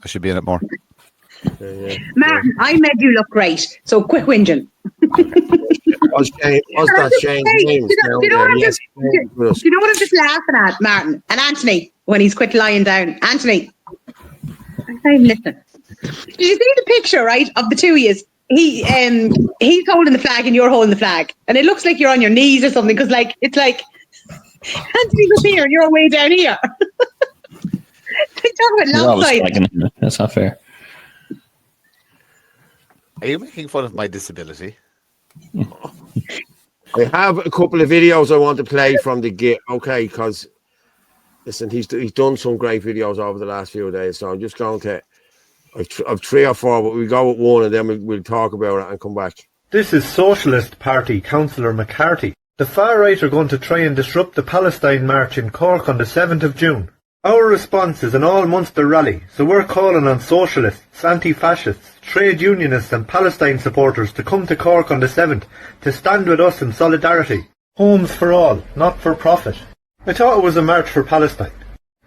I should be in it more. Martin, I made you look great, so quit whinging. Do you know what I'm just laughing at, Martin? And Anthony, when he's quit lying down. Anthony, I'm listening. Did you see the picture, right, of the two of you? He's holding the flag and you're holding the flag. And it looks like you're on your knees or something, because it's like Anthony was here and you're way down here. Talk about lopsided. That's not fair. Are you making fun of my disability? I have a couple of videos I want to play from the gig, okay? Because listen, he's done some great videos over the last few days, so I'm just going to. I've 3 or 4, but we go with one and then we'll talk about it and come back. This is Socialist Party Councillor McCarthy. The far right are going to try and disrupt the Palestine March in Cork on the 7th of June. Our response is an all-Munster rally, so we're calling on socialists, anti-fascists, trade unionists and Palestine supporters to come to Cork on the 7th to stand with us in solidarity. Homes for all, not for profit. I thought it was a march for Palestine.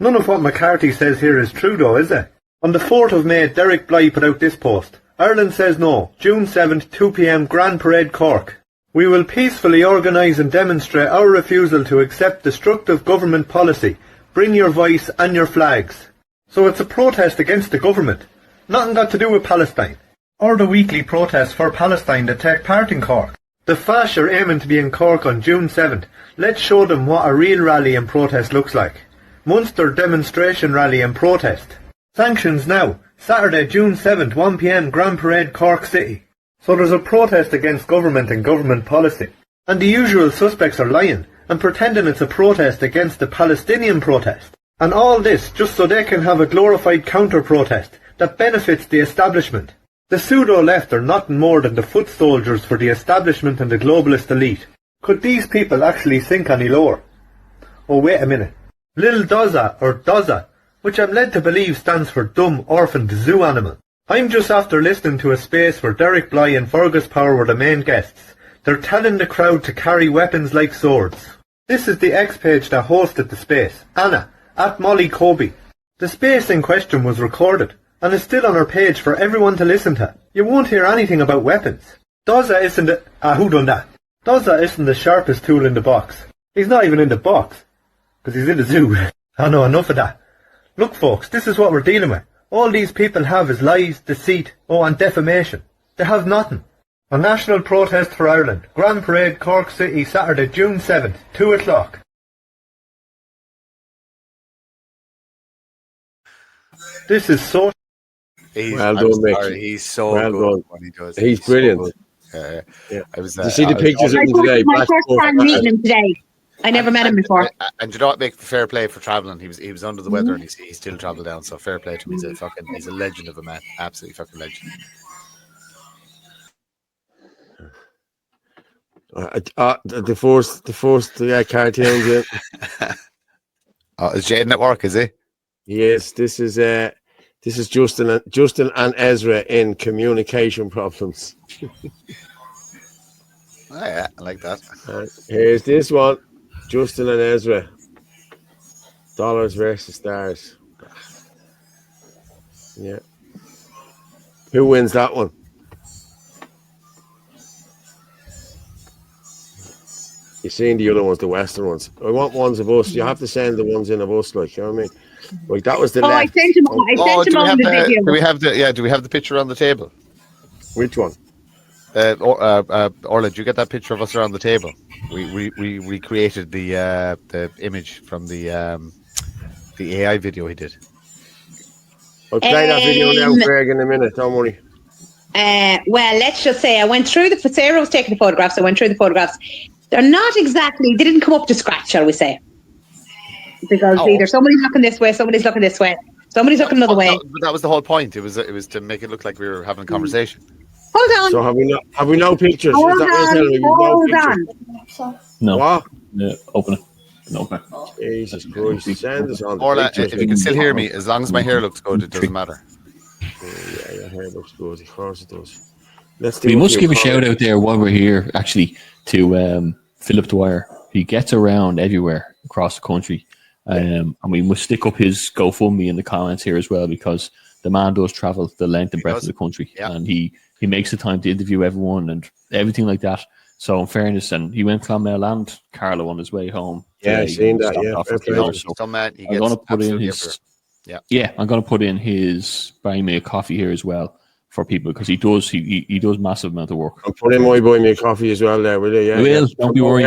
None of what McCarthy says here is true though, is it? On the 4th of May, Derek Bly put out this post. Ireland says no. June 7th, 2 p.m, Grand Parade, Cork. We will peacefully organise and demonstrate our refusal to accept destructive government policy. Bring your voice and your flags. So it's a protest against the government. Nothing got to do with Palestine. Or the weekly protests for Palestine that take part in Cork. The Fash are aiming to be in Cork on June 7th. Let's show them what a real rally and protest looks like. Munster demonstration rally and protest. Sanctions now. Saturday, June 7th, 1 p.m, Grand Parade, Cork City. So there's a protest against government and government policy. And the usual suspects are lying and pretending it's a protest against the Palestinian protest. And all this just so they can have a glorified counter-protest that benefits the establishment. The pseudo-left are nothing more than the foot soldiers for the establishment and the globalist elite. Could these people actually think any lower? Oh, wait a minute. Lil Doza, or Doza, which I'm led to believe stands for Dumb Orphaned Zoo Animal. I'm just after listening to a space where Derek Bly and Fergus Power were the main guests. They're telling the crowd to carry weapons like swords. This is the X page that hosted the space. Anna, at Molly Kobe. The space in question was recorded, and is still on her page for everyone to listen to. You won't hear anything about weapons. Doza isn't the... who done that? Doza isn't the sharpest tool in the box. He's not even in the box, because he's in the zoo. I know, enough of that. Look folks, this is what we're dealing with. All these people have is lies, deceit, and defamation. They have nothing. A national protest for Ireland. Grand Parade, Cork City, Saturday, June 7th, 2 o'clock. This is so... He's so well good done. when he does. He's brilliant. So yeah. I was, you see the pictures of him today? My first time meeting him today. I never met him before. And do you know what? Make fair play for travelling. He was under the weather and he still travelled down. So fair play to him. He's a legend of a man. Absolutely fucking legend. The first cartoons. Is Jaden at work? Is he? Yes. This is Justin and Ezra in communication problems. Oh yeah, I like that. Here's this one. Justin and Ezra. Dollars versus stars. Yeah. Who wins that one? You're seeing the other ones, the Western ones. I want ones of us. You have to send the ones in of us, like, you know what I mean? Like that was the left. I sent him on the video. Do we have the picture on the table? Which one? Orla, did you get that picture of us around the table? We recreated the image from the AI video he did. I'll play that video now, Greg, in a minute. Don't worry. Well, let's just say I went through Sarah was taking the photographs. I went through the photographs. They're not exactly. They didn't come up to scratch, shall we say? Because either somebody's looking this way, somebody's looking this way, somebody's looking another way. But that was the whole point. It was to make it look like we were having a conversation. Hold on. So have we no pictures? Hold on. No. What? Yeah, open it. Open it. Jesus Christ. Send us on the Orla, pictures. if you can still hear me, as long as my hair looks good, it doesn't matter. Yeah, your hair looks good. Of course it does. We must give a shout out there while we're here, actually, to Philip Dwyer. He gets around everywhere across the country. And we must stick up his GoFundMe in the comments here as well, because the man does travel the length and breadth of the country, and he makes the time to interview everyone and everything like that. So in fairness, and he went Clonmel and Carlow on his way home. Yeah, I've seen that. Yeah, some man. I'm going to put in his. I'm going to put in his buy me a coffee here as well for people, because he does massive amount of work. I'll put in my buy me a coffee as well there, will you? Yeah, will. Don't be worried.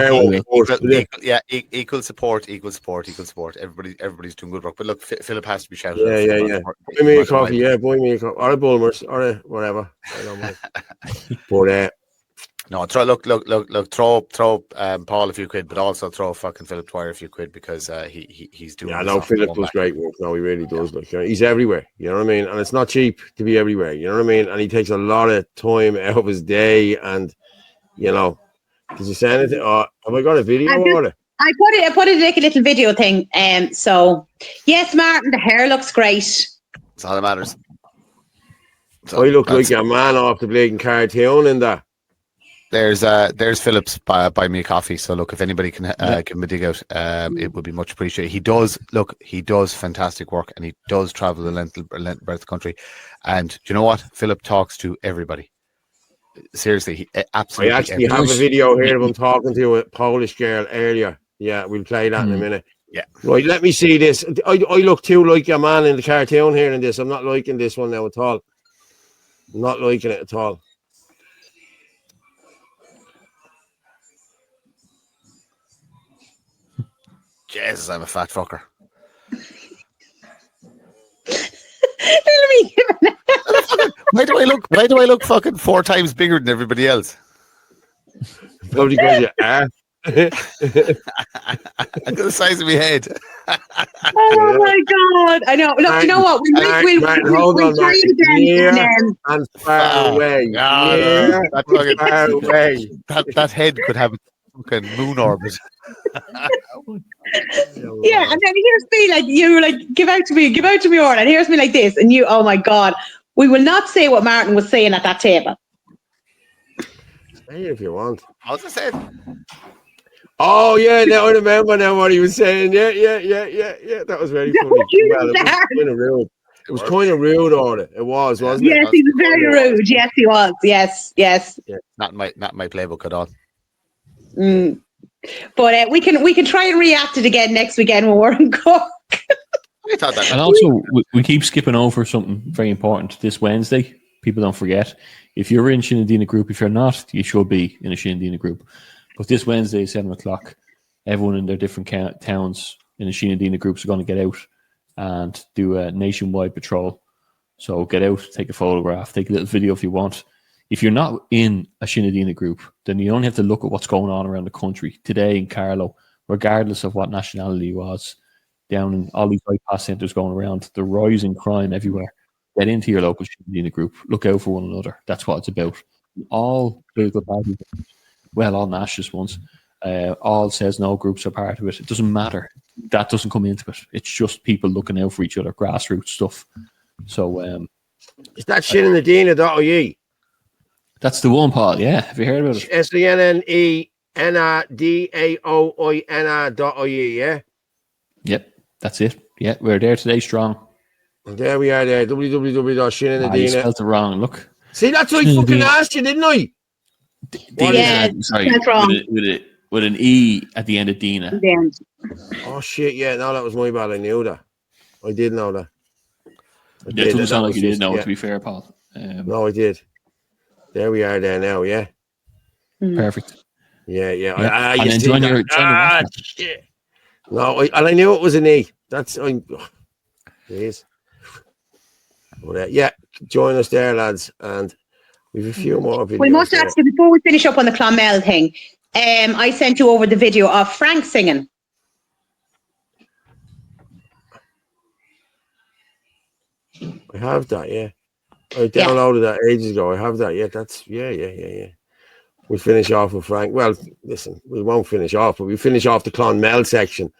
Equal support. Everybody's doing good work. But look, Philip has to be shouted. Yeah. Buy me a coffee. Yeah, buy me a coffee. Or a Bulmers, or a whatever. I don't mind. But no, throw Paul a few quid, but also throw fucking Philip Dwyer a few quid, because he's doing. Yeah, no, Philip does great work. No, he really does. Like, he's everywhere. You know what I mean? And it's not cheap to be everywhere. You know what I mean? And he takes a lot of time out of his day. And did you say anything? Have I got a video on it? I put it like a little video thing. So yes, Martin, the hair looks great. That's all that matters. So I look like a man off the bleeding cartoon in that. There's Philip's buy me a coffee. So look, if anybody can give him a dig out, it would be much appreciated. He does fantastic work, and he does travel the length and breadth of the country. And do you know what? Philip talks to everybody. Seriously, he absolutely. I actually have a video here of him talking to a Polish girl earlier. Yeah, we'll play that in a minute. Yeah. Right, let me see this. I look too like a man in the cartoon here in this. I'm not liking this one now at all. I'm not liking it at all. Jesus, I'm a fat fucker. Why do I look fucking 4 times bigger than everybody else? Probably because you are. I got the size of my head. Oh my God! I know. Look, Martin, you know what? We'll try it again. And far away. Far away. That head could have a fucking moon orbit. Yeah, and then here's me like, you were like, give out to me, Orla. And here's me like this, and you, oh my God, we will not say what Martin was saying at that table. Say it if you want. How's it said? Oh yeah, now I remember now what he was saying. Yeah. That was very funny. Well, it was kind of rude, Orla. It was, wasn't it? Yes, he was very rude. Yes, he was. Yes. Yeah, not my playbook at all. But we can try and react it again next weekend when we're in Cork. And also, we keep skipping over something very important. This Wednesday, people don't forget, if you're in Shinadina group, if you're not, you should be in a Shinadina group. But this Wednesday, 7 o'clock, everyone in their different towns in the Shinadina groups are going to get out and do a nationwide patrol. So get out, take a photograph, take a little video if you want. If you're not in a Shinadina group, then you only have to look at what's going on around the country today in Carlow, regardless of what nationality you was, down in all these bypass centres going around, the rising crime everywhere. Get into your local Shinadina group, look out for one another. That's what it's about. All political parties, well, all nationalist ones, all says no groups are part of it. It doesn't matter. That doesn't come into it. It's just people looking out for each other, grassroots stuff. So, is that Shinadina.ie? That's the one, Paul. Yeah, have you heard about it? SENNENADAOINR.ie, yeah? Yep, that's it. Yeah, we're there today strong. And there we are there, www.Shinadina. You spelled it wrong, look. See, that's what I fucking asked you, didn't I? Sorry, that's wrong. With an E at the end of Dina. Oh, shit, yeah, no, that was my bad. I knew that. I did know that. It doesn't sound like you didn't know, to be fair, Paul. No, I did. There we are there now, yeah. Perfect. Yeah. And then join your shit. No, I knew it was an E. That's please. But, yeah, join us there, lads, and we've a few more videos. We must actually, before we finish up on the Clonmel thing, I sent you over the video of Frank singing. I have that, yeah. I downloaded that ages ago. I have that. Yeah, that's yeah. We'll finish off with Frank. Well, listen, we won't finish off, but we finish off the Clonmel section.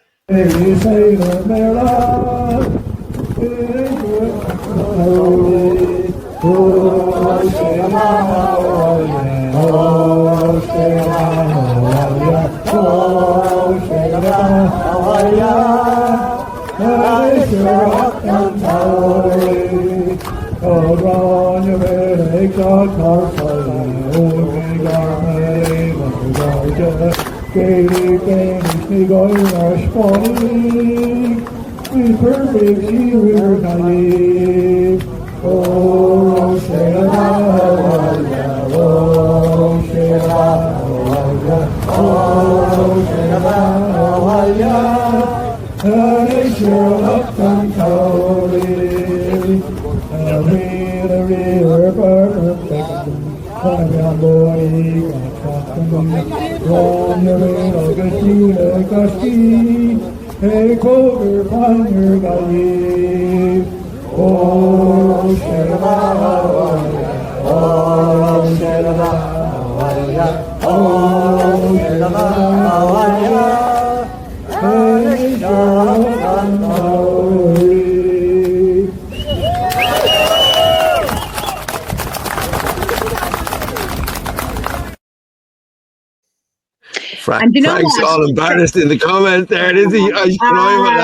And you know Frank's what? all embarrassed in the comment there, is he? I Come on.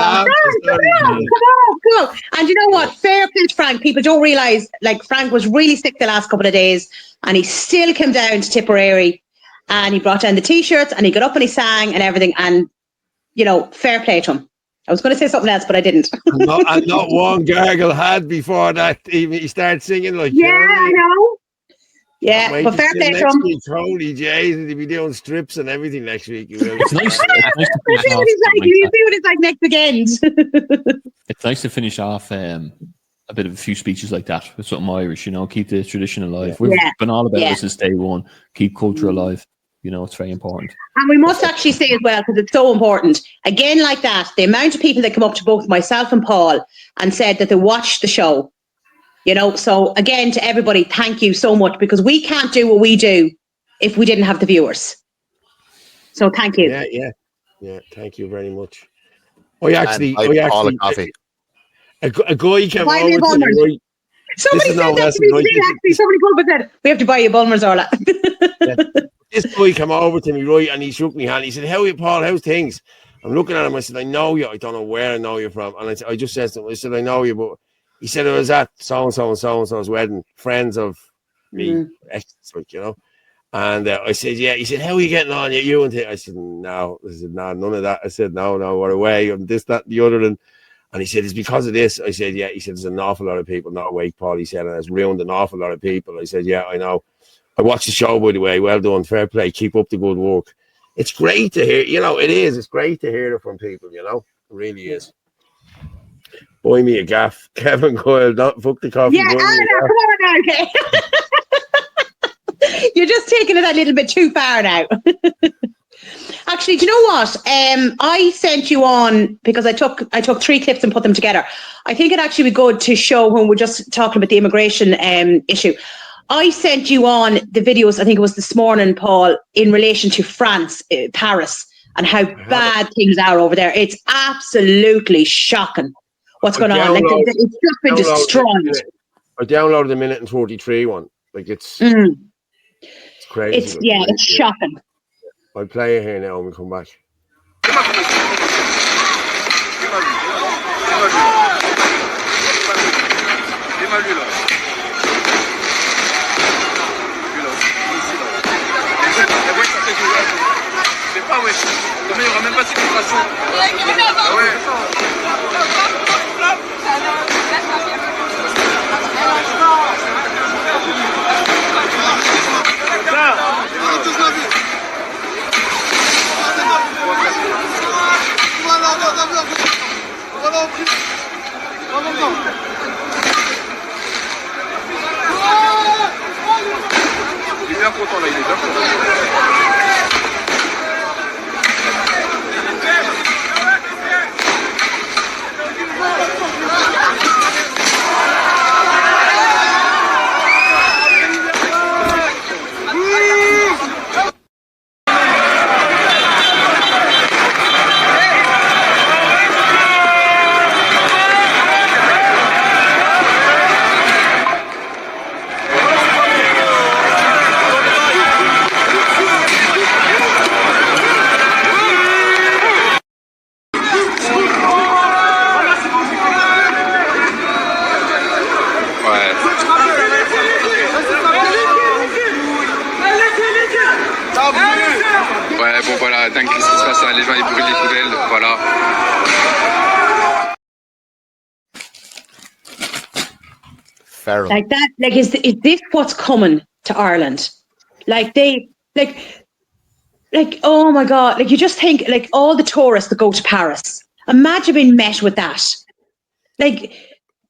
And you know what? Fair play to Frank. People don't realise, like, Frank was really sick the last couple of days and he still came down to Tipperary and he brought down the T-shirts and he got up and he sang and everything. And, you know, fair play to him. I was going to say something else, but I didn't. and not one gargle had before that. Even he started singing like, yeah, I know. Yeah, but fair play to him. Holy Jesus, he'll be doing strips and everything next week. It's nice. We'll see what it's like next weekend. It's nice to finish off a bit of a few speeches like that with something Irish, you know, keep the tradition alive. We've been all about this since day one. Keep culture alive. You know, it's very important. And we must actually say as well, because it's so important, again, like that, the amount of people that come up to both myself and Paul and said that they watched the show, you know, so again, to everybody, thank you so much, because we can't do what we do if we didn't have the viewers. So thank you. Yeah, thank you very much. A guy came over to me, right? Somebody said that to me today, actually. Somebody called and said, we have to buy you Bulmers, Orla. This guy came over to me, right, and he shook me hand. He said, how are you, Paul? How's things? I'm looking at him. I said, I know you. I don't know where I know you from. And I just said to him, I said, I know you, but he said, I was at so-and-so and so-and-so's wedding, friends of me, you know. And I said, yeah. He said, how are you getting on? You and I said, no. I said, no, none of that. I said, no, we're away. And this, that, the other. And he said, it's because of this. I said, yeah. He said, there's an awful lot of people not awake, Paul. He said, and it's ruined an awful lot of people. I said, yeah, I know. I watched the show, by the way. Well done. Fair play. Keep up the good work. It's great to hear. You know, it is. It's great to hear it from people, you know. It really is. Buy me a gaff. Kevin Coyle, not fuck the coffee. Yeah, Anna, come on now, okay? You're just taking it a little bit too far now. Actually, do you know what? I sent you on because I took 3 clips and put them together. I think it'd actually be good to show when we're just talking about the immigration issue. I sent you on the videos, I think it was this morning, Paul, in relation to France, Paris, and how bad things are over there. It's absolutely shocking what's going on. Like, it's just been destroyed. I downloaded the minute and 43 one. Like, it's crazy. It's shocking. I'll play it here now when we come back. Demain, il n'y aura même pas de séquestration. Ah ouais. Il est bien content là, il est bien content. Ouais, bon voilà, dingue, qu'est-ce qui se passe là? Les gens ils brûlent les poubelles, voilà. Feral. Like that, like is this what's coming to Ireland? Like oh my God, like you just think like all the tourists that go to Paris, imagine being met with that. Like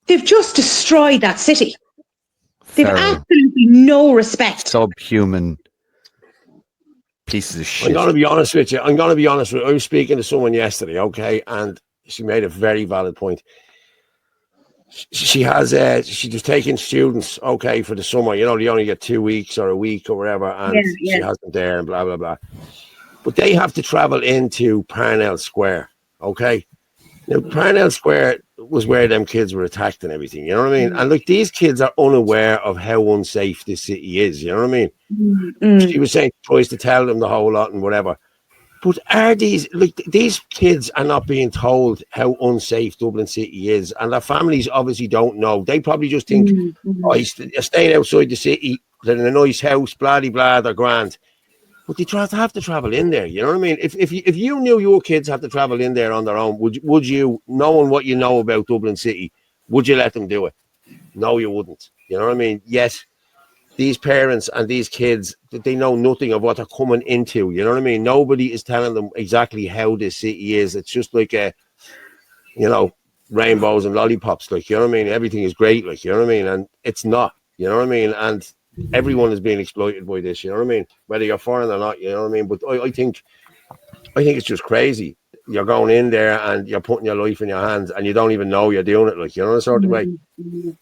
they've just destroyed that city. They've Feral. absolutely no respect. Subhuman pieces of shit. I'm going to be honest with you. I was speaking to someone yesterday, okay, and she made a very valid point. She has she was taking students, okay, for the summer. You know, they only get 2 weeks or a week or whatever, and she has them there and blah blah blah. But they have to travel into Parnell Square, okay. Now Parnell Square was where them kids were attacked and everything. You know what I mean? And like these kids are unaware of how unsafe this city is. You know what I mean? She was saying she tries to tell them the whole lot and whatever. But are these kids are not being told how unsafe Dublin City is, and their families obviously don't know. They probably just think, oh, you're staying outside the city, they're in a nice house, blah blah, they're grand. But they have to travel in there. You know what I mean? If you knew your kids had to travel in there on their own, would you, knowing what you know about Dublin City, would you let them do it? No, you wouldn't. You know what I mean? Yes. These parents and these kids, they know nothing of what they're coming into. You know what I mean? Nobody is telling them exactly how this city is. It's just like rainbows and lollipops. Like, you know what I mean? Everything is great. Like, you know what I mean? And it's not. You know what I mean? And everyone is being exploited by this. You know what I mean? Whether you're foreign or not. You know what I mean? But I think it's just crazy. You're going in there and you're putting your life in your hands, and you don't even know you're doing it. Like, you know, the sort of way. And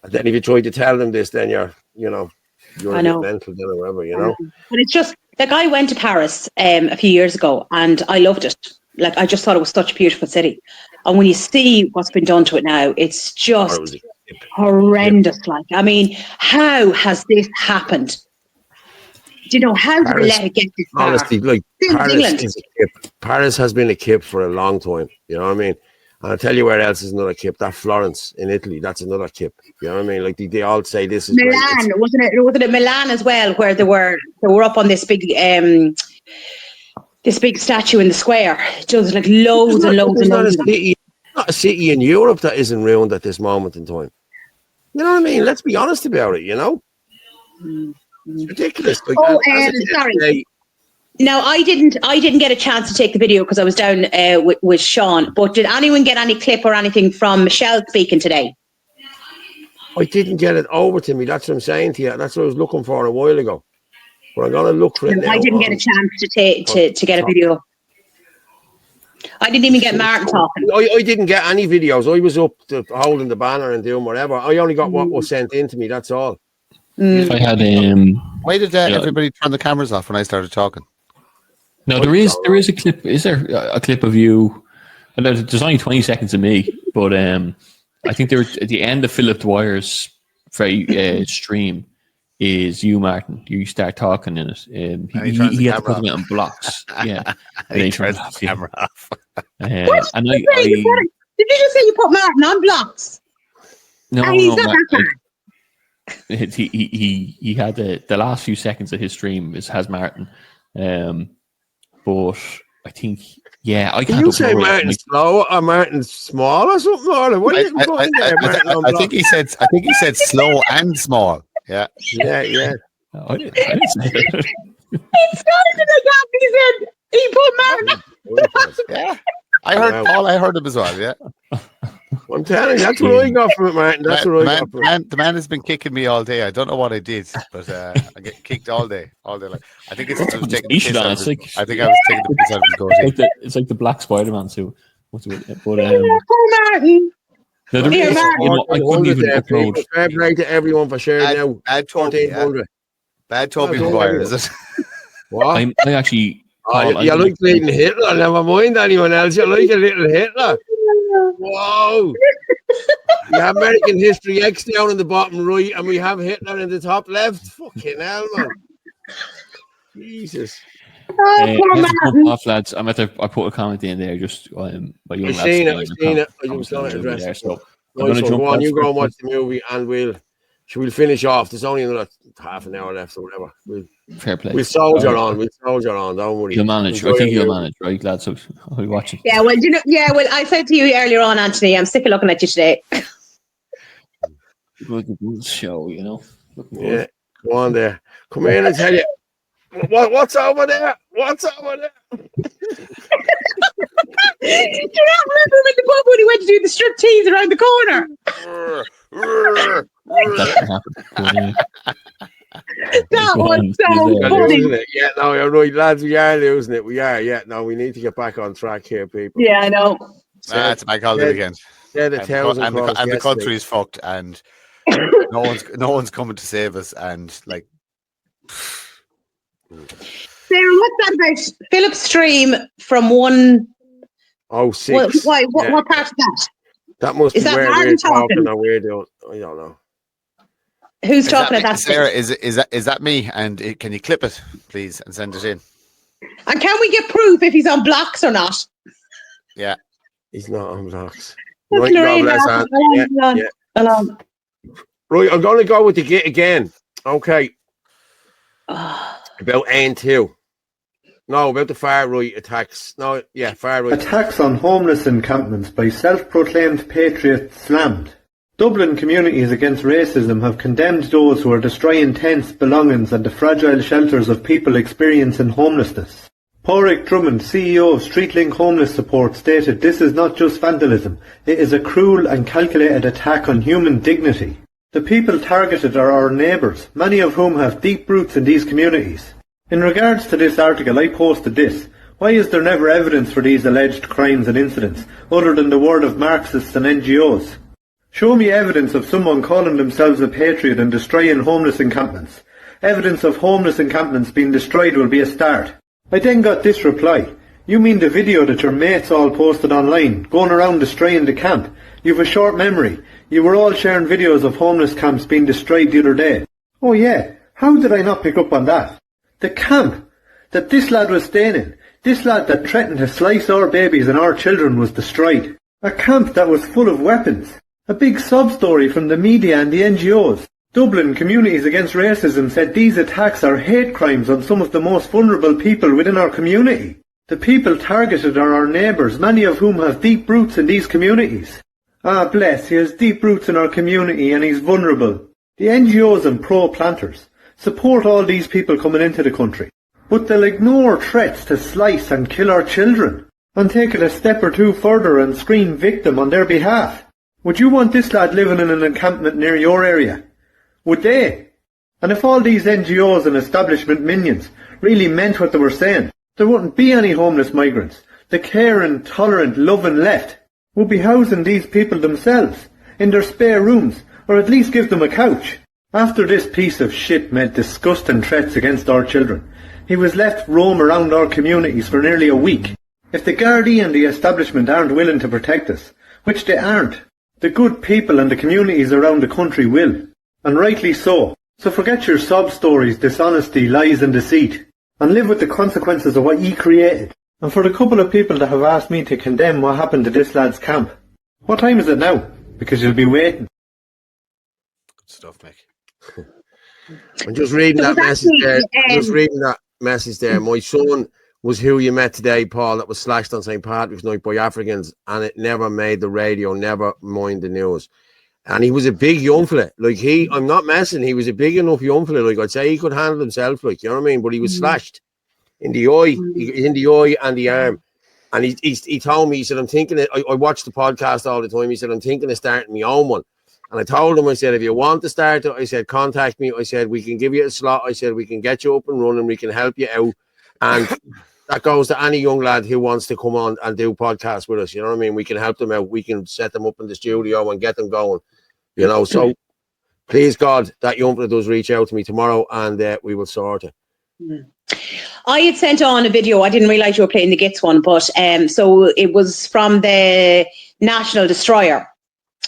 then if you try to tell them this, then you're a bit mental then or whatever, you know. But it's just like I went to Paris a few years ago and I loved it. Like I just thought it was such a beautiful city. And when you see what's been done to it now, it's just horrendous. Like, I mean, how has this happened? Do you know, how did they let it get this far? Honestly, like Paris has been a kip for a long time. You know what I mean? And I'll tell you where else is another kip. That Florence in Italy, that's another kip. You know what I mean? Like they all say this is Milan, wasn't it Milan as well, where they were up on this big statue in the square. Just like loads and loads and loads. Not a city in Europe that isn't ruined at this moment in time. You know what I mean? Let's be honest about it, you know? It's ridiculous. Like, sorry. No, I didn't get a chance to take the video because I was down with Sean. But did anyone get any clip or anything from Michelle speaking today? I didn't get it over to me. That's what I'm saying to you. That's what I was looking for a while ago. But I'm going to look for it now. I didn't get a chance to get a video. I didn't even get Martin talking. I didn't get any videos. I was up holding the banner and doing whatever. I only got what was sent in to me. That's all. I had Why did everybody turn the cameras off when I started talking? No, there is a clip. Is there a clip of you? And there's only 20 seconds of me, but I think there at the end of Philip Dwyer's stream is you, Martin. You start talking in it. He had to put them on blocks. Yeah, and he turns the camera off. Did you just say you put Martin on blocks? No. He had the last few seconds of his stream has Martin. But I think, I can't. You say Martin slow or Martin small or something? Or what are you going there, Martin? I think he said slow and small. Yeah. No, I didn't say that. It sounded like he put Martin on. Yeah. I heard Paul. I heard him as well. Yeah. I'm telling you, that's what I got from it, Martin. That's what I got from it. The man has been kicking me all day. I don't know what I did, but I get kicked all day. Like, I think I was taking the piss out of his, I think I was taking the piss out of his goatee. It's like the Black Spider-Man suit. But Martin. No, there is, I couldn't even upload. Fair play to everyone for sharing now. Bad Toby Dwyer, is it? What? I actually. You like reading Hitler. Never mind anyone else. You like a little Hitler. Whoa! You have American History X down in the bottom right, and we have Hitler in the top left. Fucking hell, man! Jesus. Off, lads. I put a comment in there just by young lads. I've seen it. I just got to address it. So I'm going to jump on. You go and watch the movie, and we'll So we'll finish off. There's only another half an hour left or whatever. Fair play. We'll soldier on. Don't worry. You'll manage. I think you'll manage, right, lads? So I'll be watching. Yeah, well, I said to you earlier on, Anthony, I'm sick of looking at you today. Good show, you know. Yeah, go on there. Come in and tell you. What's over there? What's over there? Do you not remember him in the pub when he went to do the striptease around the corner? That was so funny. Yeah, no, you're right, lads. We are losing it. We are. Yeah, no, we need to get back on track here, people. Yeah, I know. It's a bank holiday weekend. Yeah, the and the country is fucked, and no one's coming to save us, and like. Sarah, what's that about? Philip's stream from 106. What part of that? That must be where we're talking or we're doing. I don't know. Who's talking at that? Sarah, is that me? And can you clip it, please, and send it in? And can we get proof if he's on blocks or not? Yeah. He's not on blocks. Right, Right, I'm going to go with the git again. Okay. About N2. No, about the far right attacks. No, yeah, far right. Attacks on homeless encampments by self-proclaimed patriots slammed. Dublin communities against racism have condemned those who are destroying tents, belongings and the fragile shelters of people experiencing homelessness. Pádraig Drummond, CEO of StreetLink Homeless Support, stated, "This is not just vandalism, it is a cruel and calculated attack on human dignity. The people targeted are our neighbours, many of whom have deep roots in these communities." In regards to this article, I posted this. Why is there never evidence for these alleged crimes and incidents, other than the word of Marxists and NGOs? Show me evidence of someone calling themselves a patriot and destroying homeless encampments. Evidence of homeless encampments being destroyed will be a start. I then got this reply. You mean the video that your mates all posted online, going around destroying the camp? You've a short memory. You were all sharing videos of homeless camps being destroyed the other day. Oh yeah, how did I not pick up on that? The camp that this lad was staying in, this lad that threatened to slice our babies and our children, was destroyed. A camp that was full of weapons. A big sub-story from the media and the NGOs. Dublin Communities Against Racism said these attacks are hate crimes on some of the most vulnerable people within our community. The people targeted are our neighbours, many of whom have deep roots in these communities. Ah, bless, he has deep roots in our community and he's vulnerable. The NGOs and pro-planters support all these people coming into the country, but they'll ignore threats to slice and kill our children, and take it a step or two further and scream victim on their behalf. Would you want this lad living in an encampment near your area? Would they? And if all these NGOs and establishment minions really meant what they were saying, there wouldn't be any homeless migrants. The caring, tolerant, loving left would be housing these people themselves, in their spare rooms, or at least give them a couch. After this piece of shit made disgusting threats against our children, he was left roam around our communities for nearly a week. If the Gardaí and the establishment aren't willing to protect us, which they aren't, the good people and the communities around the country will, and rightly so. So forget your sob stories, dishonesty, lies and deceit, and live with the consequences of what ye created. And for the couple of people that have asked me to condemn what happened to this lad's camp, what time is it now? Because you'll be waiting. Good stuff, Mick. I'm just reading that message there. My son was who you met today, Paul, that was slashed on St. Patrick's Night by Africans, and it never made the radio, never mind the news. And he was a big young fella. Like, I'm not messing, he was a big enough young fella. Like, I'd say he could handle himself, like, you know what I mean? But he was slashed in the eye, and the arm. And he told me, he said, I'm thinking, I watch the podcast all the time. He said, I'm thinking of starting my own one. And I told him, I said, if you want to start it, I said, contact me. I said, we can give you a slot. I said, we can get you up and running. We can help you out. And that goes to any young lad who wants to come on and do podcasts with us. You know what I mean? We can help them out. We can set them up in the studio and get them going. You know, so please God, that young fella does reach out to me tomorrow and we will sort it. I had sent on a video. I didn't realise you were playing the Gits one, but so it was from the National Destroyer.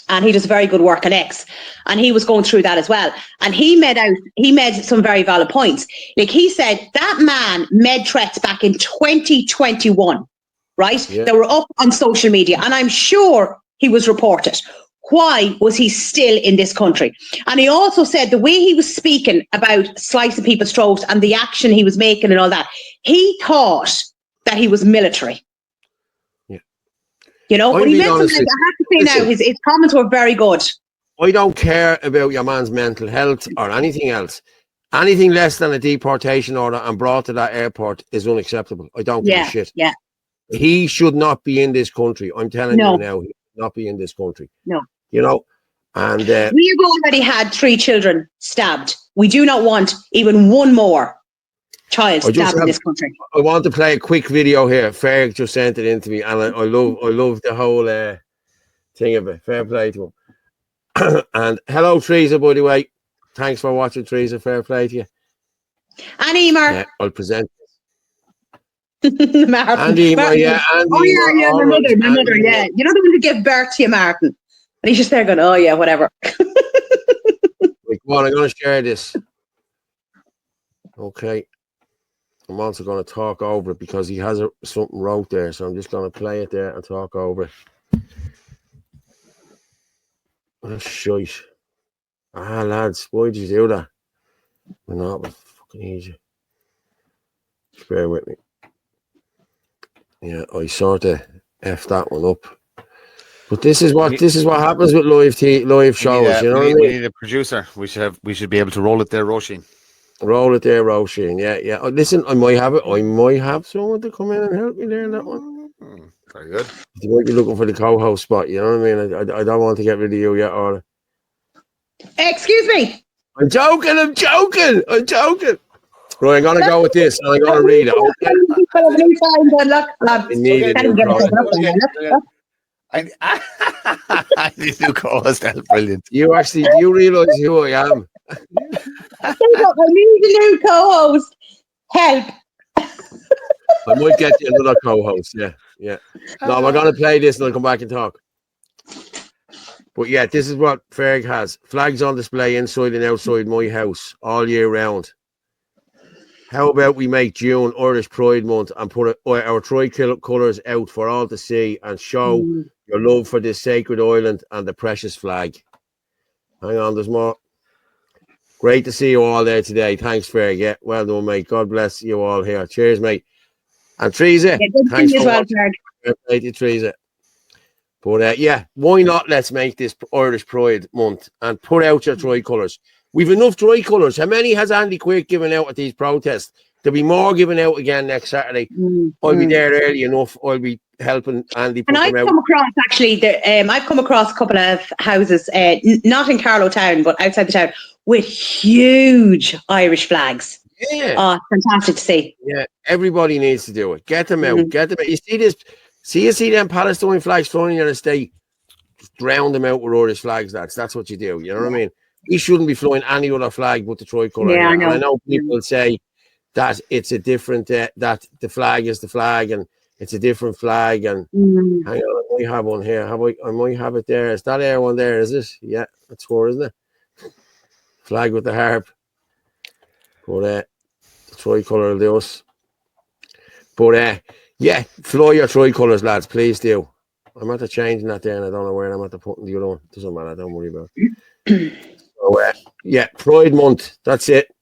And he does very good work on X. And he was going through that as well. And he made some very valid points. Like, he said that man made threats back in 2021, right? Yeah. They were up on social media. And I'm sure he was reported. why was he still in this country? And he also said the way he was speaking about slicing people's throats and the action he was making and all that, he thought that he was military. Yeah. You know, but he meant something like, I have to say listen, now, his comments were very good. I don't care about your man's mental health or anything else. Anything less than a deportation order and brought to that airport is unacceptable. I don't give a shit. Yeah. He should not be in this country. I'm telling you now, he should not be in this country. No. You know, and we have already had 3 children stabbed. We do not want even one more child stabbed in this country. I want to play a quick video here. Ferg just sent it in to me, and I love the whole thing of it. Fair play to him. And hello, Teresa, by the way. Thanks for watching, Teresa. Fair play to you. And Emer. Yeah, I'll present. Martin. Andy, Martin. yeah, Andy, my mother, yeah. You know the one who gave birth to you, Martin? And he's just there going, oh, yeah, whatever. Come on, I'm going to share this. Okay. I'm also going to talk over it because he has something wrote there, so I'm just going to play it there and talk over it. That's shite. Lads, why did you do that? We're not fucking easy. Just bear with me. Yeah, I sort of F that one up. But this is what happens with live shows. You know what I mean? We need a producer. We should be able to roll it there, Roisin. Roll it there, Roisin. Yeah. Oh, listen, I might have someone to come in and help me there in that one. Very good. You might be looking for the co-host spot. You know what I mean? I don't want to get rid of you yet, Orla. Excuse me. I'm joking. Right, I'm gonna go with this, and I'm gonna read it. I do co-host. That's brilliant. Do you realise who I am? I need a new co-host. Help. I might get you another co-host. Yeah. No, we're gonna play this, and I'll come back and talk. But yeah, this is what Ferg has. Flags on display inside and outside my house all year round. How about we make June Irish Pride Month and put our tricolours out for all to see and show your love for this sacred island and the precious flag. Hang on, there's more. Great to see you all there today. Thanks, Ferg. Yeah, well done, mate. God bless you all here. Cheers, mate. And Teresa, thanks for watching. Thank you, Teresa. But yeah, why not? Let's make this Irish Pride Month and put out your tricolours. We've enough tricolours. How many has Andy Quick given out at these protests? There'll be more given out again next Saturday. I'll be there early enough. I'll be helping Andy put them out. I've come across a couple of houses, not in Carlow town, but outside the town, with huge Irish flags. Yeah. Oh, fantastic to see. Yeah, everybody needs to do it. Get them out. Get them out. You see this? You see them Palestinian flags flying in your estate? Just drown them out with Irish flags, lads. That's what you do. You know what I mean? He shouldn't be flying any other flag but the tricolour. Yeah, I know. And I know people say that it's a different, that the flag is the flag and it's a different flag. And hang on, I might have one here. I might have it there. Is that air one there? Is it? Yeah, that's 4, isn't it? Flag with the harp. But the tricolour will do us. But yeah, fly your tricolours, lads. Please do. I'm at the changing that there and I don't know where I'm at the putting the other one. Doesn't matter. Don't worry about it. So, yeah, Pride Month. That's it.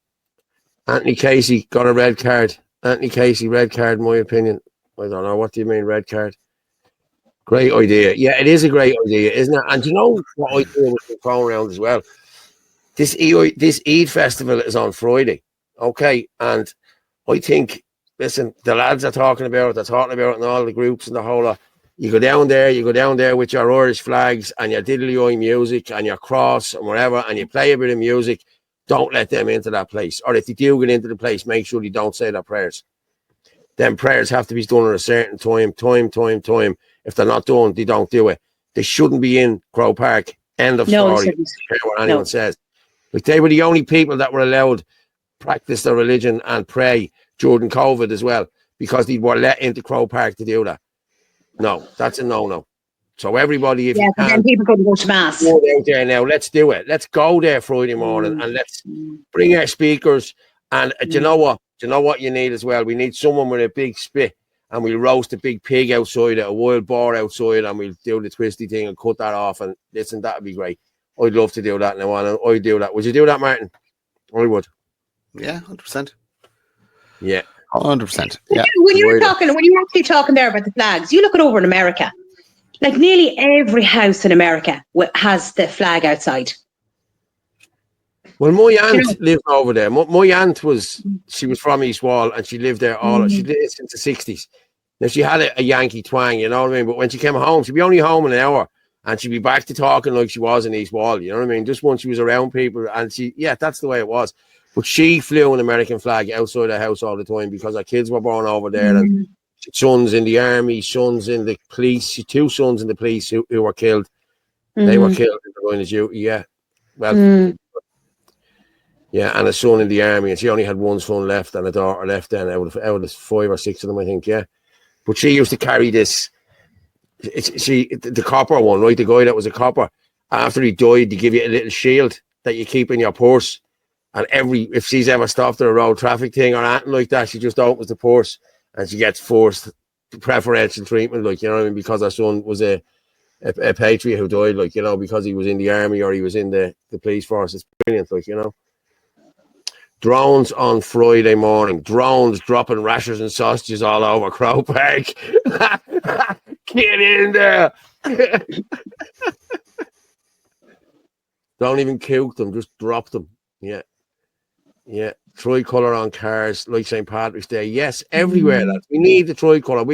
Anthony Casey got a red card. Anthony Casey, red card, in my opinion. I don't know. What do you mean, red card? Great idea. Yeah, it is a great idea, isn't it? And you know what I do with the phone round as well? This Eid festival is on Friday. Okay. And I think, listen, the lads are talking about it. They're talking about it in all the groups and the whole lot. You go down there with your Irish flags and your diddly-eye music and your cross and whatever, and you play a bit of music. Don't let them into that place. Or if you do get into the place, make sure you don't say their prayers. Then prayers have to be done at a certain time. If they're not done, they don't do it. They shouldn't be in Crow Park. End of story. I don't care what anyone says. But they were the only people that were allowed to practice their religion and pray during COVID as well, because they were let into Crow Park to do that. No, that's a no-no. So everybody, if you can, then people couldn't go to mass. Go out there now. Let's do it. Let's go there Friday morning and let's bring our speakers. And do you know what? Do you know what you need as well? We need someone with a big spit and we'll roast a big pig outside it, a wild boar outside, and we'll do the twisty thing and cut that off. And listen, that'd be great. I'd love to do that now. I'd do that. Would you do that, Martin? I would. Yeah, 100%. Yeah. 100%. Yeah. When you were actually talking there about the flags, you look it over in America. Like nearly every house in America has the flag outside. Well, my aunt lived over there. My aunt she was from East Wall, and she lived there she lived since the 60s. Now, she had a Yankee twang, you know what I mean? But when she came home, she'd be only home in an hour, and she'd be back to talking like she was in East Wall, you know what I mean? Just once she was around people, and that's the way it was. But she flew an American flag outside her house all the time because her kids were born over there, and sons in the army, sons in the police, 2 sons in the police who were killed. They were killed in the line of duty, yeah. Well, yeah, and a son in the army, and she only had 1 son left and a daughter left then out of 5 or 6 of them, I think, yeah. But she used to carry this, the copper one, right? The guy that was a copper, after he died, they give you a little shield that you keep in your purse. And if she's ever stopped at a road traffic thing or anything like that, she just opens the purse and she gets forced preferential treatment, like, you know what I mean? Because her son was a patriot who died, like, you know, because he was in the army or he was in the police force. It's brilliant, like, you know. Drones on Friday morning. Drones dropping rashers and sausages all over Crow Park. Get in there. Don't even cook them, just drop them. Yeah. Yeah. Tricolour on cars like St. Patrick's Day. Yes, everywhere. Lads. We need the tricolour.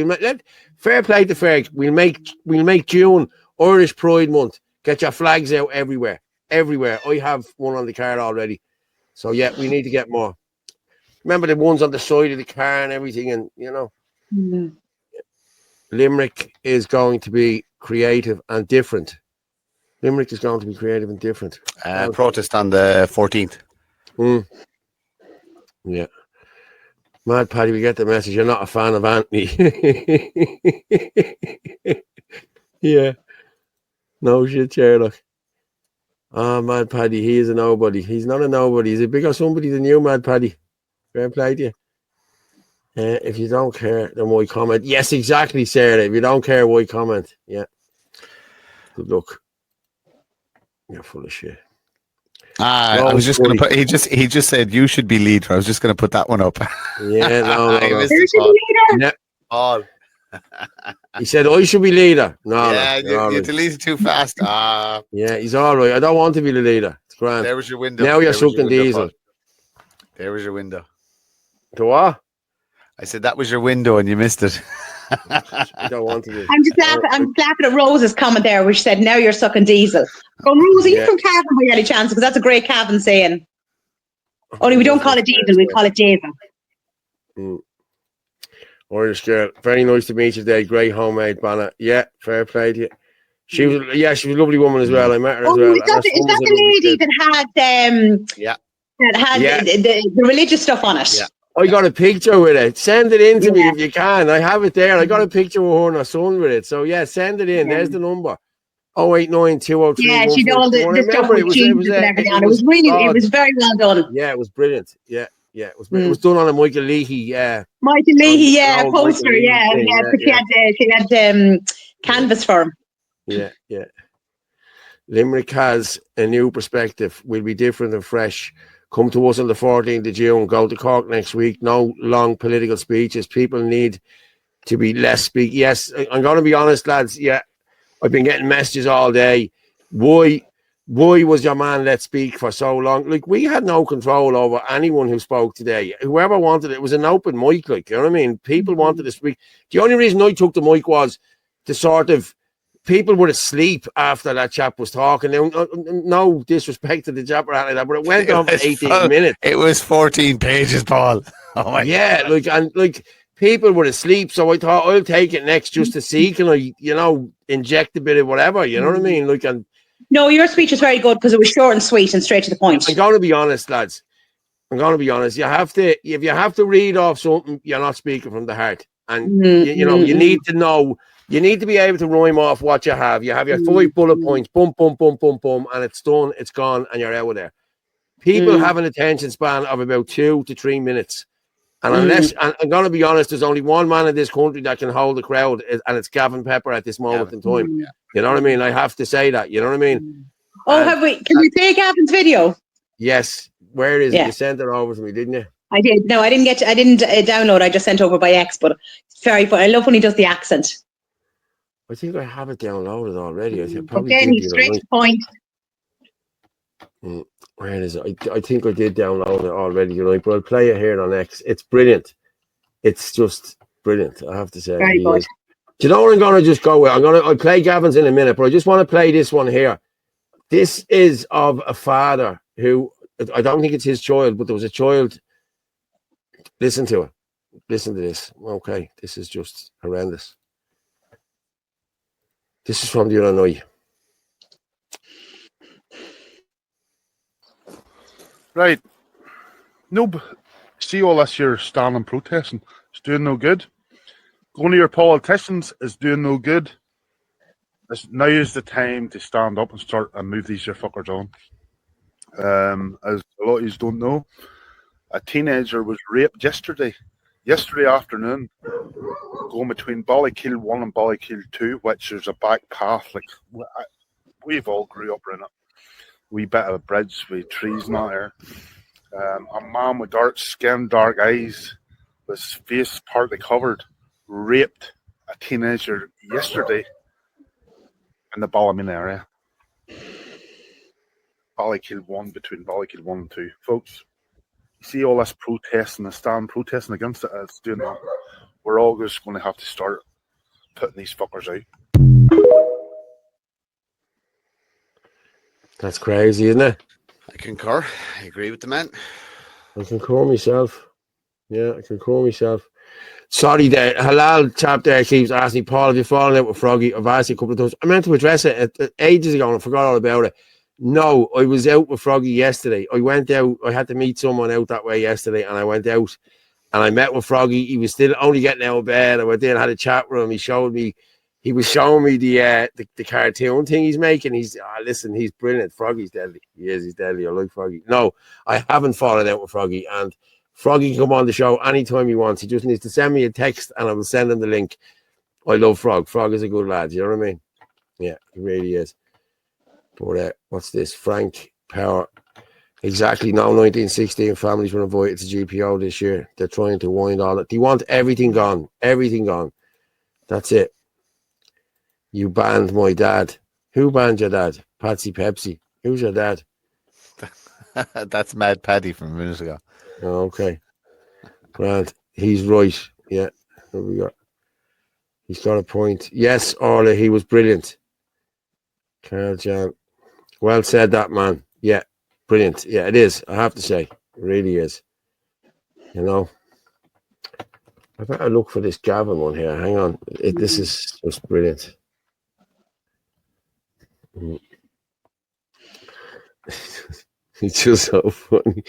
Fair play to fair. We'll make June Irish Pride Month. Get your flags out everywhere. Everywhere. I have one on the car already. So yeah, we need to get more. Remember the ones on the side of the car and everything, and you know. Limerick is going to be creative and different. Limerick is going to be creative and different. Protest on the 14th. Yeah. Mad Paddy, we get the message. You're not a fan of Anthony. Yeah. No shit, Sherlock. Oh, Mad Paddy, he is a nobody. He's not a nobody. He's a bigger somebody than you, Mad Paddy. Fair play to you. If you don't care, then why comment? Yes, exactly, Sarah. If you don't care, why comment? Yeah. Good luck. You're full of shit. I was just going to put. He just said you should be leader. I was just going to put that one up. Yeah, no. You should be leader. All. He said I should be leader. No, yeah, you deleted too fast. Yeah, he's all right. I don't want to be the leader. It's grand. There was your window. Now you're sucking diesel. There was your window. To what? I said that was your window and you missed it. I don't want to be. I'm just laughing at Rose's comment there, which said, "Now you're sucking diesel." Well, Rose, are you from Cavan by any chance? Because that's a great Cavan saying. Only we don't call it diesel, we call it diesel. Irish girl, very nice to meet you today. Great homemade banner. Yeah, fair play to you. She was a lovely woman as well. I met her as well. Is that the lady that had the religious stuff on it? Yeah. I got a picture with it. Send it in to me if you can. I have it there. I got a picture of her and her son with it. So yeah, send it in. There's the number. 089 203. Yeah, she did all the stuff with Jesus and everything on. It was very well done. Yeah, it was brilliant. Yeah. Yeah, it was done on a Michael Leahy, Michael Leahy, poster, she had canvas for him. Yeah. Limerick has a new perspective. Will be different and fresh. Come to us on the 14th of June. Go to Cork next week. No long political speeches. People need to be less speak. Yes, I'm going to be honest, lads. Yeah, I've been getting messages all day. Why was your man let speak for so long? Like, we had no control over anyone who spoke today. Whoever wanted it was an open mic, like, you know what I mean? People wanted to speak. The only reason I took the mic was to sort of, people were asleep after that chap was talking. No disrespect to the chap or anything like that, but it went on for 18 minutes. It was 14 pages, Paul. Oh my God. People were asleep, so I thought I'll take it next just to see, can I, inject a bit of whatever, you know what I mean? No, your speech was very good because it was short and sweet and straight to the point. I'm going to be honest, lads. I'm going to be honest. If you have to read off something, you're not speaking from the heart. And, you need to know, you need to be able to rhyme off what you have. You have your 5 bullet points, boom, boom, boom, boom, boom, and it's done, it's gone, and you're out of there. People have an attention span of about 2 to 3 minutes. And unless, and I'm going to be honest, there's only one man in this country that can hold the crowd, and it's Gavin Pepper at this moment in time. You know what I mean? I have to say that. You know what I mean? Oh, have we? Can we play Gavin's video? Yes. Where is it? You sent it over to me, didn't you? I did. No, I didn't download. I just sent over by X, but it's very funny. I love when he does the accent. I think I have it downloaded already. I think probably again, he's straight to the point. Where is it? I think I did download it already, but I'll play it here on X. It's brilliant. It's just brilliant, I have to say. Very good. Do you know what I'm going to just go with? I'll play Gavin's in a minute, but I just want to play this one here. This is of a father who, I don't think it's his child, but there was a child. Listen to it. Listen to this. Okay, this is just horrendous. This is from the other night. Right. No, see all this year standing protesting. It's doing no good. Going to your politicians is doing no good. Now is the time to stand up and start and move these your fuckers on. As a lot of you don't know, a teenager was raped yesterday afternoon, going between Ballykill 1 and Ballykill 2, which is a back path. Like we've all grew up in it. Wee bit of a bridge with trees not there. A man with dark skin, dark eyes, with his face partly covered, raped a teenager yesterday in the Ballymena area. Ballykill 1, between Ballykill 1 and 2. Folks, you see all this protesting, protesting against it, it's doing that. We're all just going to have to start putting these fuckers out. That's crazy, isn't it? I concur. I agree with the man. I concur myself. Yeah, I concur myself. Sorry, the Halal chap there keeps asking, Paul, have you fallen out with Froggy? I've asked you a couple of times. I meant to address it ages ago and I forgot all about it. No, I was out with Froggy yesterday. I went out. I had to meet someone out that way yesterday, and I went out and I met with Froggy. He was still only getting out of bed. I went in and had a chat with him. He was showing me the cartoon thing he's making. Listen, he's brilliant. Froggy's deadly. He's deadly. I like Froggy. No, I haven't fallen out with Froggy, and Froggy can come on the show anytime he wants. He just needs to send me a text and I will send him the link. I love Frog. Frog is a good lad. You know what I mean? Yeah, he really is. But what's this? Frank Power. Exactly. Now 1916 families were invited to GPO this year. They're trying to wind all it. They want everything gone. Everything gone. That's it. You banned my dad. Who banned your dad? Patsy Pepsi. Who's your dad? That's Mad Paddy from a minute ago. Oh, okay. Grant. He's right. Yeah. Here we go. He's got a point. Yes, Orla, he was brilliant. Carl Jan. Well said, that man. Yeah. Brilliant. Yeah, it is. I have to say. It really is. You know. I better look for this Gavin one here. Hang on. This is just brilliant. It's just so funny.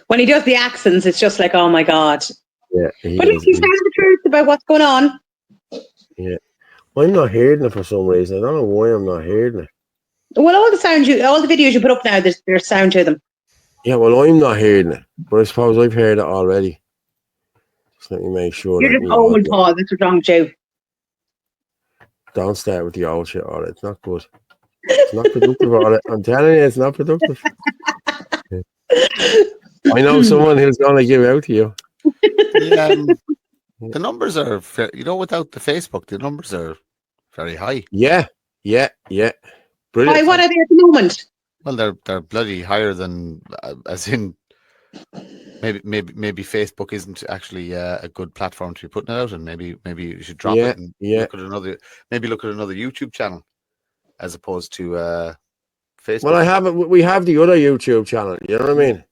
When he does the accents, it's just like, oh my God. Yeah. But he's telling the truth about what's going on. Yeah. I'm not hearing it for some reason. I don't know why I'm not hearing it. Well, all the videos you put up now, there's sound to them. Yeah, well, I'm not hearing it, but I suppose I've heard it already. Just let me make sure. You're just old, Paul. That's what's wrong with you. Don't start with the old shit, all right. It's not good. It's not productive, all right. I'm telling you, it's not productive. I know someone who's going to give out to you. The numbers are, without the Facebook, the numbers are very high. Yeah. Brilliant. Why, what are they at the moment? Well, they're bloody higher than, as in, maybe Facebook isn't actually a good platform to be putting it out, and maybe you should drop it and look at another YouTube channel as opposed to Facebook. Well, we have the other YouTube channel. You know what I mean?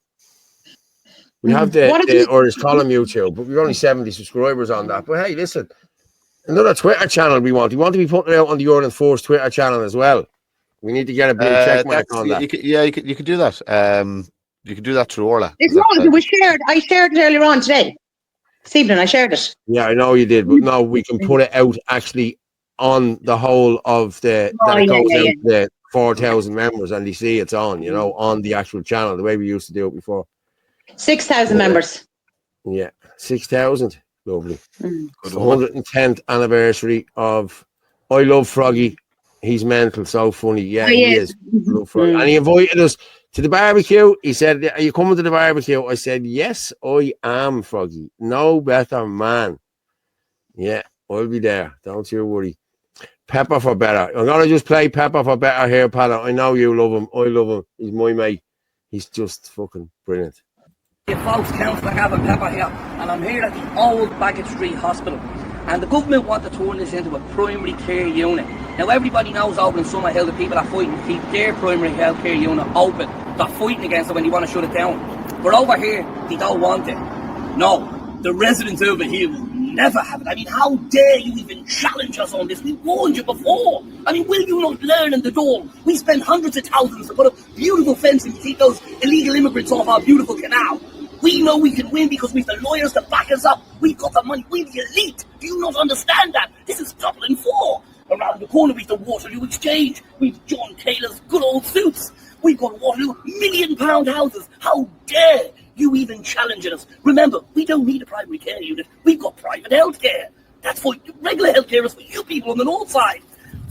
We have the Irish Column YouTube, but we've only 70 subscribers on that. But hey, listen, another Twitter channel we want to be putting it out on the Ireland Force Twitter channel as well. We need to get a blue check mark on that. You could do that. You can do that through Orla. It's wrong. It was shared. I shared it earlier on today. This evening, I shared it. Yeah, I know you did, but no, we can put it out actually on the whole of the the 4,000 members, and they see it's on, on the actual channel, the way we used to do it before. 6,000 members. Yeah, 6,000. Lovely. Mm. It's the 110th anniversary of I Love Froggy. He's mental, so funny. Yeah, he is. Love Froggy. And he invited us to the barbecue. He said, "Are you coming to the barbecue?" I said, "Yes, I am, Froggy. No better man." Yeah, I'll be there. Don't you worry. Pepper for Better. I'm going to just play Pepper for Better here, Pala. I know you love him. I love him. He's my mate. He's just fucking brilliant. Hey folks, Councillor Gavin Pepper here, and I'm here at the old Bagot Street Hospital. And the government want to turn this into a primary care unit. Now everybody knows over in Summerhill the people are fighting to keep their primary health care unit open. They're fighting against it when they want to shut it down. But over here, they don't want it. No, the residents over here will never have it. I mean, how dare you even challenge us on this? We warned you before. I mean, will you not learn in the door? We spend hundreds of thousands to put up beautiful fencing to keep those illegal immigrants off our beautiful canal. We know we can win because we've the lawyers to back us up. We've got the money. We're the elite. Do you not understand that? This is Dublin 4. Around the corner we've the Waterloo Exchange. We've John Taylor's good old suits. We've got Waterloo £1 million houses. How dare you even challenge us? Remember, we don't need a primary care unit. We've got private health care. That's for regular health care is for you people on the north side.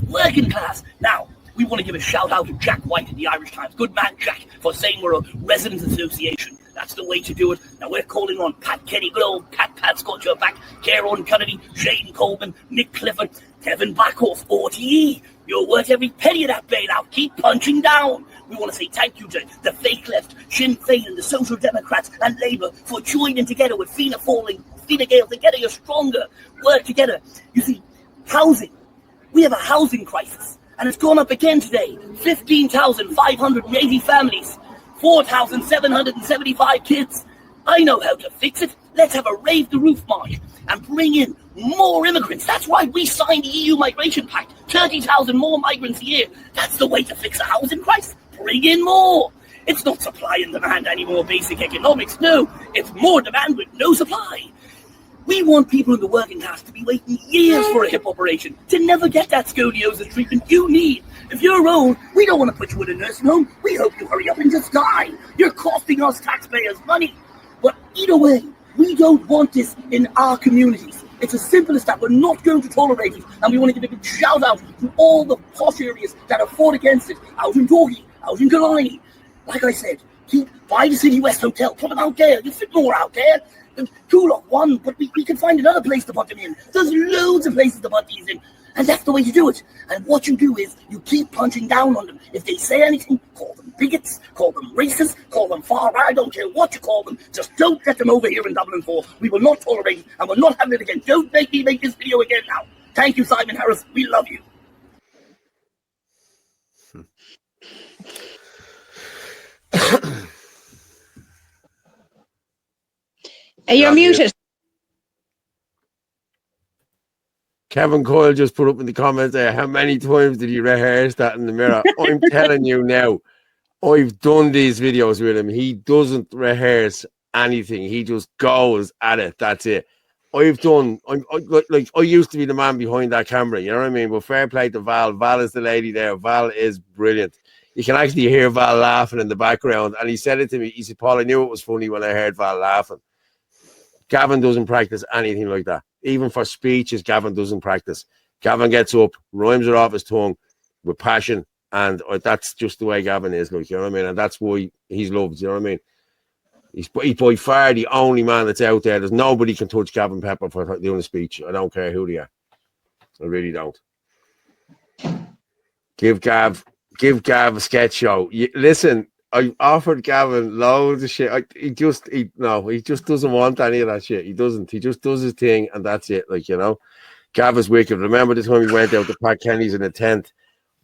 Working class. Now, we want to give a shout out to Jack White in the Irish Times. Good man, Jack, for saying we're a residents association. That's the way to do it. Now we're calling on Pat Kenny, good old Pat's got your back. Kieran Kennedy, Shane Coleman, Nick Clifford, Kevin Backhoff, RTE. You're worth every penny of that bailout. Keep punching down. We want to say thank you to the fake left, Sinn Féin and the Social Democrats and Labour for joining together with Fianna Gael together. You're stronger. Work together. You see, housing. We have a housing crisis. And it's gone up again today. 15,580 families. 4,775 kids. I know how to fix it. Let's have a Rave the Roof march and bring in more immigrants. That's why we signed the EU Migration Pact. 30,000 more migrants a year. That's the way to fix the housing crisis. Bring in more. It's not supply and demand anymore, basic economics. No, it's more demand with no supply. We want people in the working class to be waiting years for a hip operation to never get that scoliosis treatment you need. If you're old, we don't want to put you in a nursing home. We hope you hurry up and just die. You're costing us taxpayers money. But either way, we don't want this in our communities. It's as simple as that. We're not going to tolerate it. And we want to give a big shout out to all the posh areas that have fought against it. Out in Dorky, out in Killiney. Like I said, buy the City West Hotel, put them out there. You fit more out there. Coolock one, but we can find another place to put them in. There's loads of places to put these in. And that's the way to do it. And what you do is you keep punching down on them. If they say anything, call them bigots, call them racist, call them far right. I don't care what you call them. Just don't get them over here in Dublin 4. We will not tolerate it and we'll not have it again. Don't make me make this video again now. Thank you, Simon Harris. We love you. You're muted. Kevin Coyle just put up in the comments there, how many times did you rehearse that in the mirror? I'm telling you now, I've done these videos with him. He doesn't rehearse anything. He just goes at it. That's it. I used to be the man behind that camera, you know what I mean? But fair play to Val. Val is the lady there. Val is brilliant. You can actually hear Val laughing in the background. And he said it to me. He said, Paul, I knew it was funny when I heard Val laughing. Gavin doesn't practice anything like that. Even for speeches, Gavin doesn't practice. Gavin gets up, rhymes it off his tongue with passion, and that's just the way Gavin is, like, you know what I mean? And that's why he's loved, you know what I mean? He's by far the only man that's out there. There's nobody can touch Gavin Pepper for doing a speech. I don't care who they are. I really don't. Give Gav a sketch show. Listen, I offered Gavin loads of shit. He just doesn't want any of that shit. He doesn't. He just does his thing, and that's it. Like, you know, Gav is wicked. Remember the time we went out to Pat Kenny's in a tent?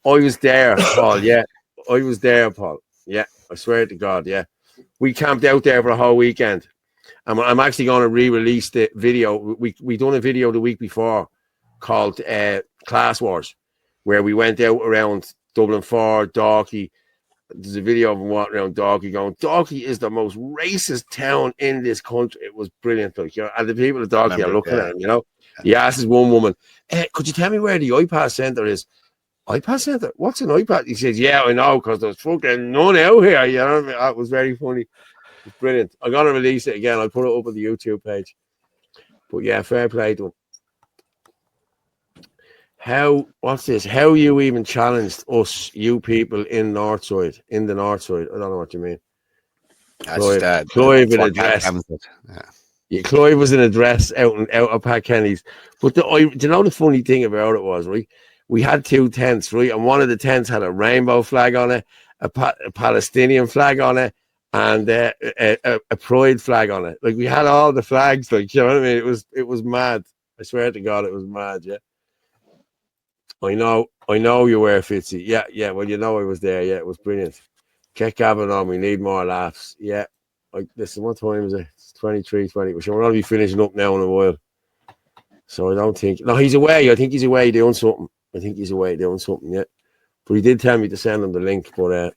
I was there, Paul. Yeah, I was there, Paul. Yeah, I swear to God. Yeah, we camped out there for a whole weekend. I'm actually going to re-release the video. We done a video the week before called Class Wars, where we went out around Dublin 4, Dalkey. There's a video of him walking around Dalkey going, Dalkey is the most racist town in this country. It was brilliant. Like, you know, and the people of Dalkey are looking at him, you know. He asks one woman, could you tell me where the iPad centre is? iPad centre? What's an iPad? He says, yeah, I know, because there's fucking none out here. You know what I mean? That was very funny. It's brilliant. I'm gonna release it again. I'll put it up on the YouTube page. But yeah, fair play to him. What's this? How you even challenged us, you people in the North Side? I don't know what you mean. Clive in a dress. Yeah, Clive was in a dress out of Pat Kenny's. But do you know the funny thing about it was, right? We had 2 tents, right? And one of the tents had a rainbow flag on it, a Palestinian flag on it, and a pride flag on it. Like, we had all the flags, like, you know what I mean? It was mad. I swear to God, it was mad, yeah. I know you were, Fitzy. Yeah. Well, you know I was there. Yeah, it was brilliant. Get Gavin on. We need more laughs. Yeah. Listen, what time is it? It's 23:20. We're going to be finishing up now in a while. So I don't think... No, he's away. I think he's away doing something. Yeah. But he did tell me to send him the link, but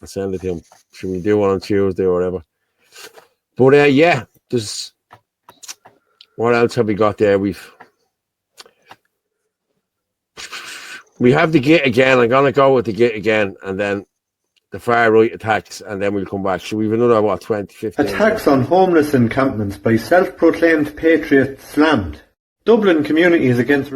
I'll send it to him. Should we do one on Tuesday or whatever? But yeah, there's... What else have we got there? We have the git again. I'm going to go with the git again, and then the far right attacks, and then we'll come back. Should we have another, 20, 15? Attacks on homeless encampments by self-proclaimed patriots slammed. Dublin communities against...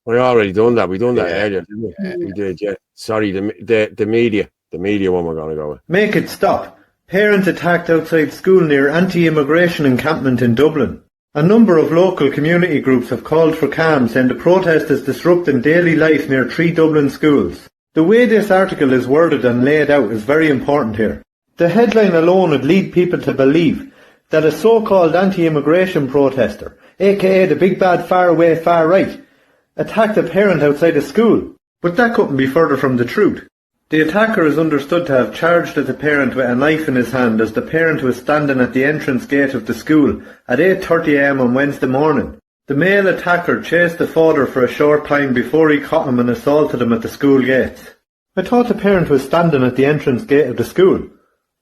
We already done that. We done that earlier, didn't we? Yeah. We did, yeah. Sorry, the media. The media one we're going to go with. Make it stop. Parent attacked outside school near anti-immigration encampment in Dublin. A number of local community groups have called for calm, saying the protest is disrupting daily life near 3 Dublin schools. The way this article is worded and laid out is very important here. The headline alone would lead people to believe that a so-called anti-immigration protester, aka the big bad far-away far-right, attacked a parent outside a school. But that couldn't be further from the truth. The attacker is understood to have charged at the parent with a knife in his hand as the parent was standing at the entrance gate of the school at 8:30 am on Wednesday morning. The male attacker chased the father for a short time before he caught him and assaulted him at the school gates. I thought the parent was standing at the entrance gate of the school.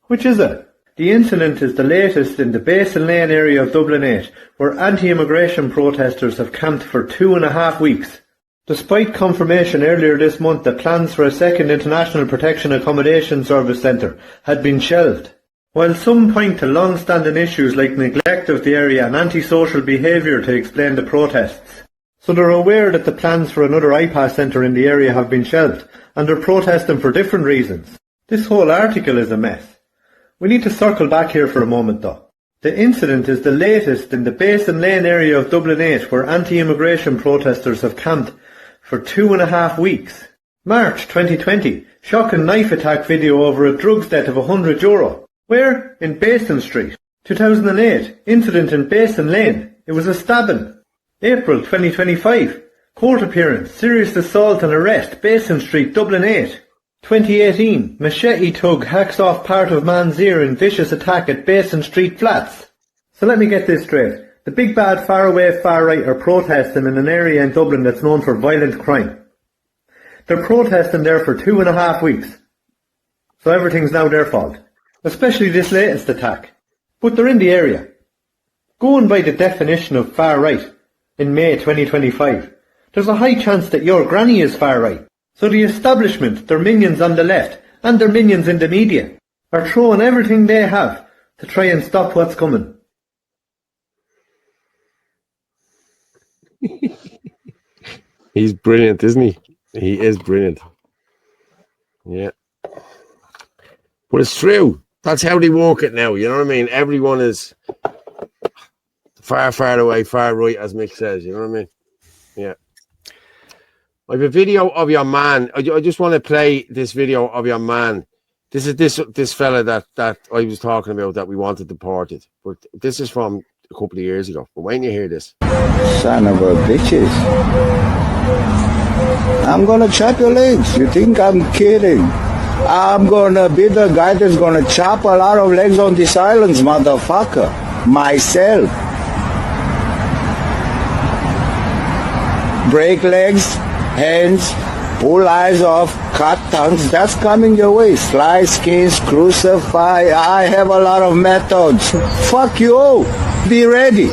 Which is it? The incident is the latest in the Basin Lane area of Dublin 8, where anti-immigration protesters have camped for 2.5 weeks. Despite confirmation earlier this month that plans for a second International Protection Accommodation Service Centre had been shelved. While some point to long-standing issues like neglect of the area and antisocial behaviour to explain the protests. So they're aware that the plans for another IPAS centre in the area have been shelved, and they're protesting for different reasons. This whole article is a mess. We need to circle back here for a moment though. The incident is the latest in the Basin Lane area of Dublin 8, where anti-immigration protesters have camped for 2.5 weeks. March 2020, shocking knife attack video over a drugs debt of €100. Where? In Basin Street. 2008, incident in Basin Lane. It was a stabbing. April 2025, court appearance, serious assault and arrest, Basin Street, Dublin 8. 2018, machete tug hacks off part of man's ear in vicious attack at Basin Street Flats. So let me get this straight. The big bad far-away far-right are protesting in an area in Dublin that's known for violent crime. They're protesting there for 2.5 weeks. So everything's now their fault. Especially this latest attack. But they're in the area. Going by the definition of far-right in May 2025, there's a high chance that your granny is far-right. So the establishment, their minions on the left, and their minions in the media, are throwing everything they have to try and stop what's coming. He's brilliant, isn't he? He is brilliant. Yeah. But it's true. That's how they walk it now. You know what I mean? Everyone is far, far away, far right, as Mick says. You know what I mean? Yeah. I have a video of your man. I just want to play this video of your man. This is this fella that I was talking about that we wanted deported. But this is from a couple of years ago. But when you hear this. Son of a bitches. I'm gonna chop your legs. You think I'm kidding? I'm gonna be the guy that's gonna chop a lot of legs on these islands, motherfucker. Myself. Break legs, hands, pull eyes off, cut tongues. That's coming your way. Slice skins, crucify. I have a lot of methods. Fuck you. Be ready.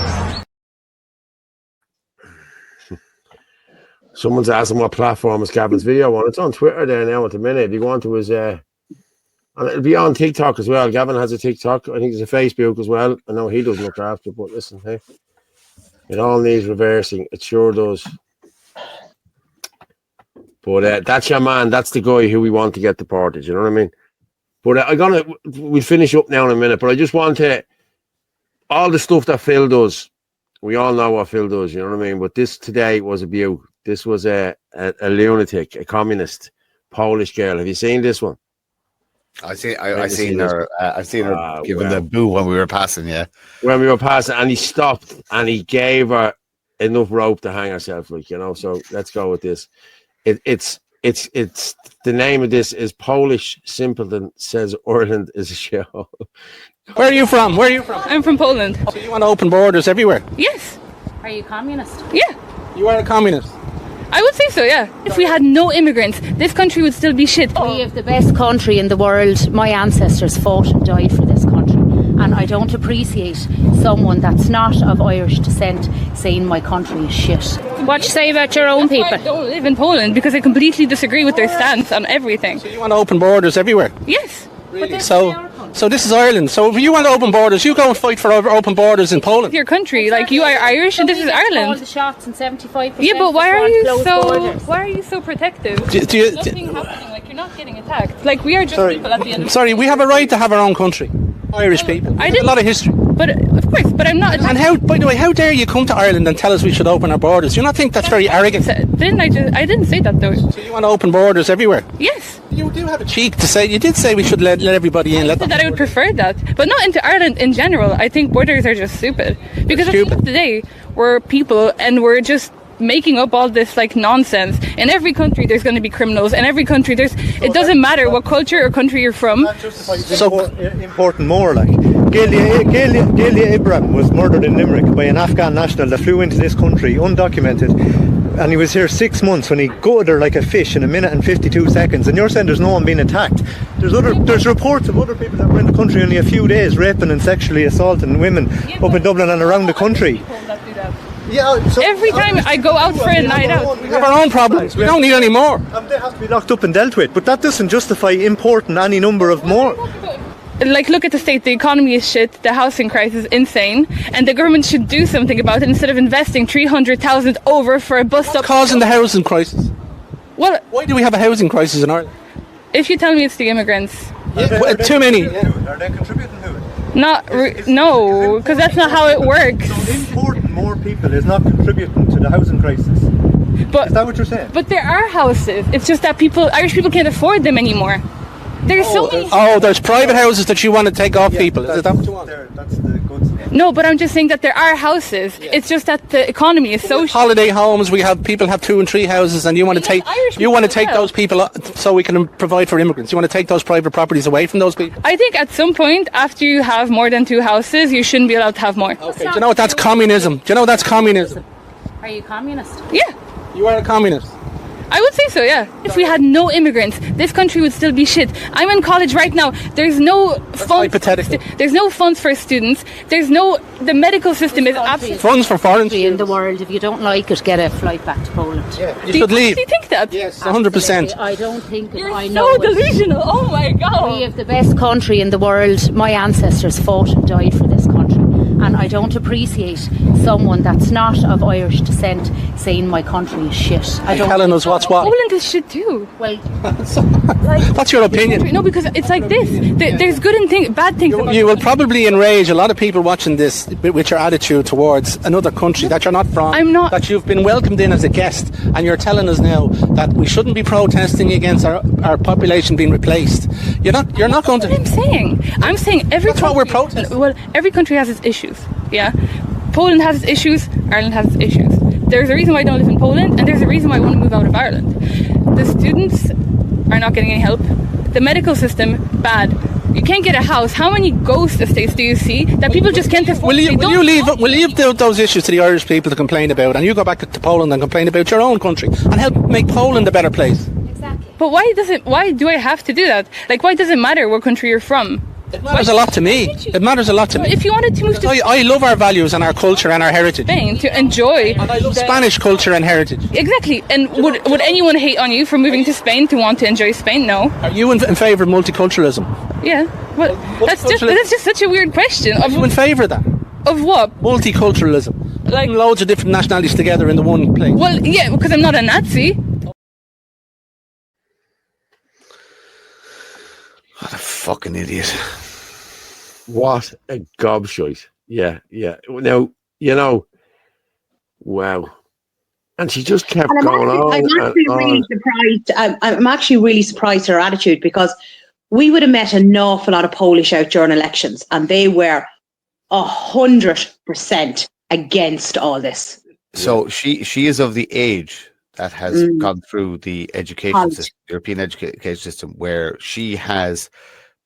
Someone's asking what platform is Gavin's video on. It's on Twitter there now at the minute. If you go onto his And it'll be on TikTok as well. Gavin has a TikTok. I think there's a Facebook as well. I know he doesn't look after it, but listen, hey, it all needs reversing. It sure does. But that's your man. That's the guy who we want to get deported. You know what I mean? But we'll finish up now in a minute. But I just want to, all the stuff that Phil does, we all know what Phil does. You know what I mean? But this today was a beaut. This was a lunatic, a communist, Polish girl. Have you seen this one? I seen her giving the boo when we were passing. Yeah, when we were passing, and he stopped and he gave her enough rope to hang herself. Like, you know. So let's go with this. It's the name of this is Polish Simpleton Says Ireland is a show. Where are you from? I'm from Poland. So you want to open borders everywhere? Yes. Are you communist? Yeah. You are a communist? I would say so, yeah. If we had no immigrants, this country would still be shit. We have the best country in the world. My ancestors fought and died for this country. And I don't appreciate someone that's not of Irish descent saying my country is shit. What you say about your own people? I don't live in Poland because I completely disagree with their stance on everything. So you want to open borders everywhere? Yes. Really? So this is Ireland. So if you want to open borders, you go and fight for open borders in Poland. Your country, like you are Irish, and this is Ireland. All the shots and 75%. Yeah, but why are you so protective? There's nothing happening. Like you're not getting attacked. Like we are just people at the end. Sorry, we have a right to have our own country. Irish people. I did a lot of history. But of course, but I'm not. And how? By the way, how dare you come to Ireland and tell us we should open our borders? You not think that's very arrogant? I didn't say that though. So you want to open borders everywhere? Yes. You do have a cheek to say. You did say we should let everybody in. I said that I would prefer that, but not into Ireland in general. I think borders are just stupid because at the end of the day, we're people and we're just making up all this like nonsense. In every country there's going to be criminals. In every country it doesn't matter what culture or country you're from. So important more like Gaelia Ibrahim was murdered in Limerick by an Afghan national that flew into this country undocumented, and he was here 6 months when he gutted her like a fish in 1 minute and 52 seconds, and you're saying there's no one being attacked. There's reports of other people that were in the country only a few days raping and sexually assaulting women up in Dublin and around the country. Yeah, so every time I go out for a night out, we have our own problems. We don't need any more. They have to be locked up and dealt with, but that doesn't justify importing any number of more. Like, look at the state. The economy is shit. The housing crisis is insane, and the government should do something about it instead of investing 300,000 over for a bus stop. What's causing the housing crisis? Well, why do we have a housing crisis in Ireland? If you tell me it's the immigrants, too many. Are they contributing to it? No, because that's not how it works. So importing more people is not contributing to the housing crisis. But is that what you're saying? But there are houses. It's just that Irish people can't afford them anymore. There's so many. There's private houses that you want to take off people. Is that what you want? That's the goods. No, but I'm just saying that there are houses. Yeah. It's just that the economy is so. Holiday homes. We have people have 2 and 3 houses, and you want to take those people so we can provide for immigrants. You want to take those private properties away from those people. I think at some point, after you have more than 2 houses, you shouldn't be allowed to have more. Okay. Do you know what that's communism? Do you know that's communism? Are you communist? Yeah. You are a communist. I would say so, yeah. If we had no immigrants, this country would still be shit. I'm in college right now. There's no funds. There's no funds for students. The medical system is absolutely. Funds for foreign in the world. If you don't like it, get a flight back to Poland. Yeah, you should leave. Do you think that? Yes, 100%. I don't think it. You're I know so delusional. Oh my God. We have the best country in the world. My ancestors fought and died for this country. And I don't appreciate someone that's not of Irish descent saying my country is shit. Telling us what's what. Poland is shit too. Well, what's your opinion? No, because it's like this. There's good and bad things. You will probably enrage a lot of people watching this with your attitude towards another country that you're not from. I'm not. That you've been welcomed in as a guest, and you're telling us now that we shouldn't be protesting against our population being replaced. You're not going to. That's what I'm saying every. That's what we're protesting. Well, every country has its issues. Yeah, Poland has its issues. Ireland has its issues. There's a reason why I don't live in Poland, and there's a reason why I want to move out of Ireland. The students are not getting any help. The medical system, bad. You can't get a house. How many ghost estates do you see that people just can't afford? Will you leave those issues to the Irish people to complain about, and you go back to Poland and complain about your own country and help make Poland a better place? Exactly. But why do I have to do that? Like, why does it matter what country you're from? It matters a lot to me. It matters a lot to me. If you wanted to move to I love our values and our culture and our heritage. Spain to enjoy, And I love Spanish culture and heritage. Exactly. And would anyone hate on you for moving to Spain to want to enjoy Spain? No. Are you in favour of multiculturalism? Yeah. Well, that's just such a weird question. Are you in favour of that? Of what? Multiculturalism. Like loads of different nationalities together in the one place. Well, yeah, because I'm not a Nazi. What a fucking idiot. What a gobshite. Yeah. Now, wow. And she just kept going on. I'm actually really surprised at her attitude, because we would have met an awful lot of Polish out during elections, and they were 100% against all this. So she is of the age that has gone through the education system, European education system, where she has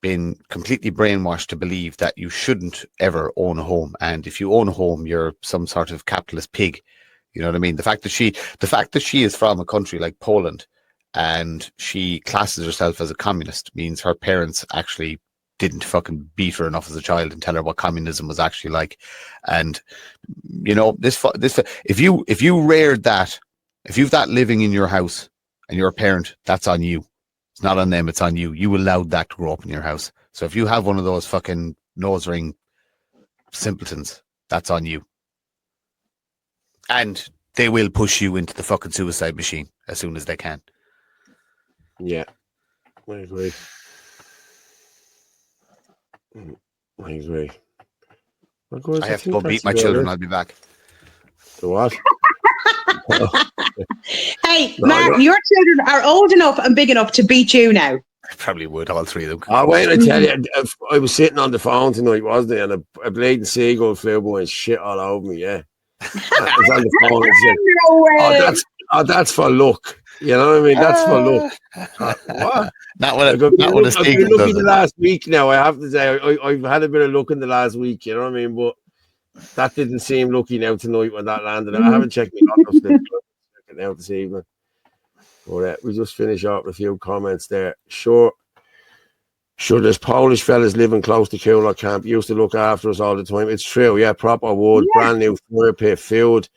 been completely brainwashed to believe that you shouldn't ever own a home, and if you own a home, you're some sort of capitalist pig. You know what I mean? The fact that she is from a country like Poland and she classes herself as a communist means her parents actually didn't fucking beat her enough as a child and tell her what communism was actually like. And this if you reared that, if you've that living in your house and you're a parent, that's on you. It's not on them, it's on you. You allowed that to grow up in your house. So if you have one of those fucking nose ring simpletons, that's on you. And they will push you into the fucking suicide machine as soon as they can. Yeah, I agree. I have to go beat my children. I'll be back. So what? Hey, Martin, your children are old enough and big enough to beat you now. I probably would, all three of them. Oh, wait, I tell you, I was sitting on the phone tonight, wasn't I? And a bleeding seagull flew by and shit all over me, yeah. I was on the phone and said, that's for luck. You know what I mean? That's for luck. What? Not what I've been lucky the last week now, I have to say. I've had a bit of luck in the last week, you know what I mean? But that didn't seem lucky now tonight when that landed. I haven't checked my auto slip now this evening. But we just finish off with a few comments there. Sure, there's Polish fellas living close to Carlow camp. Used to look after us all the time. It's true, yeah. Proper wood, brand new fire pit, food.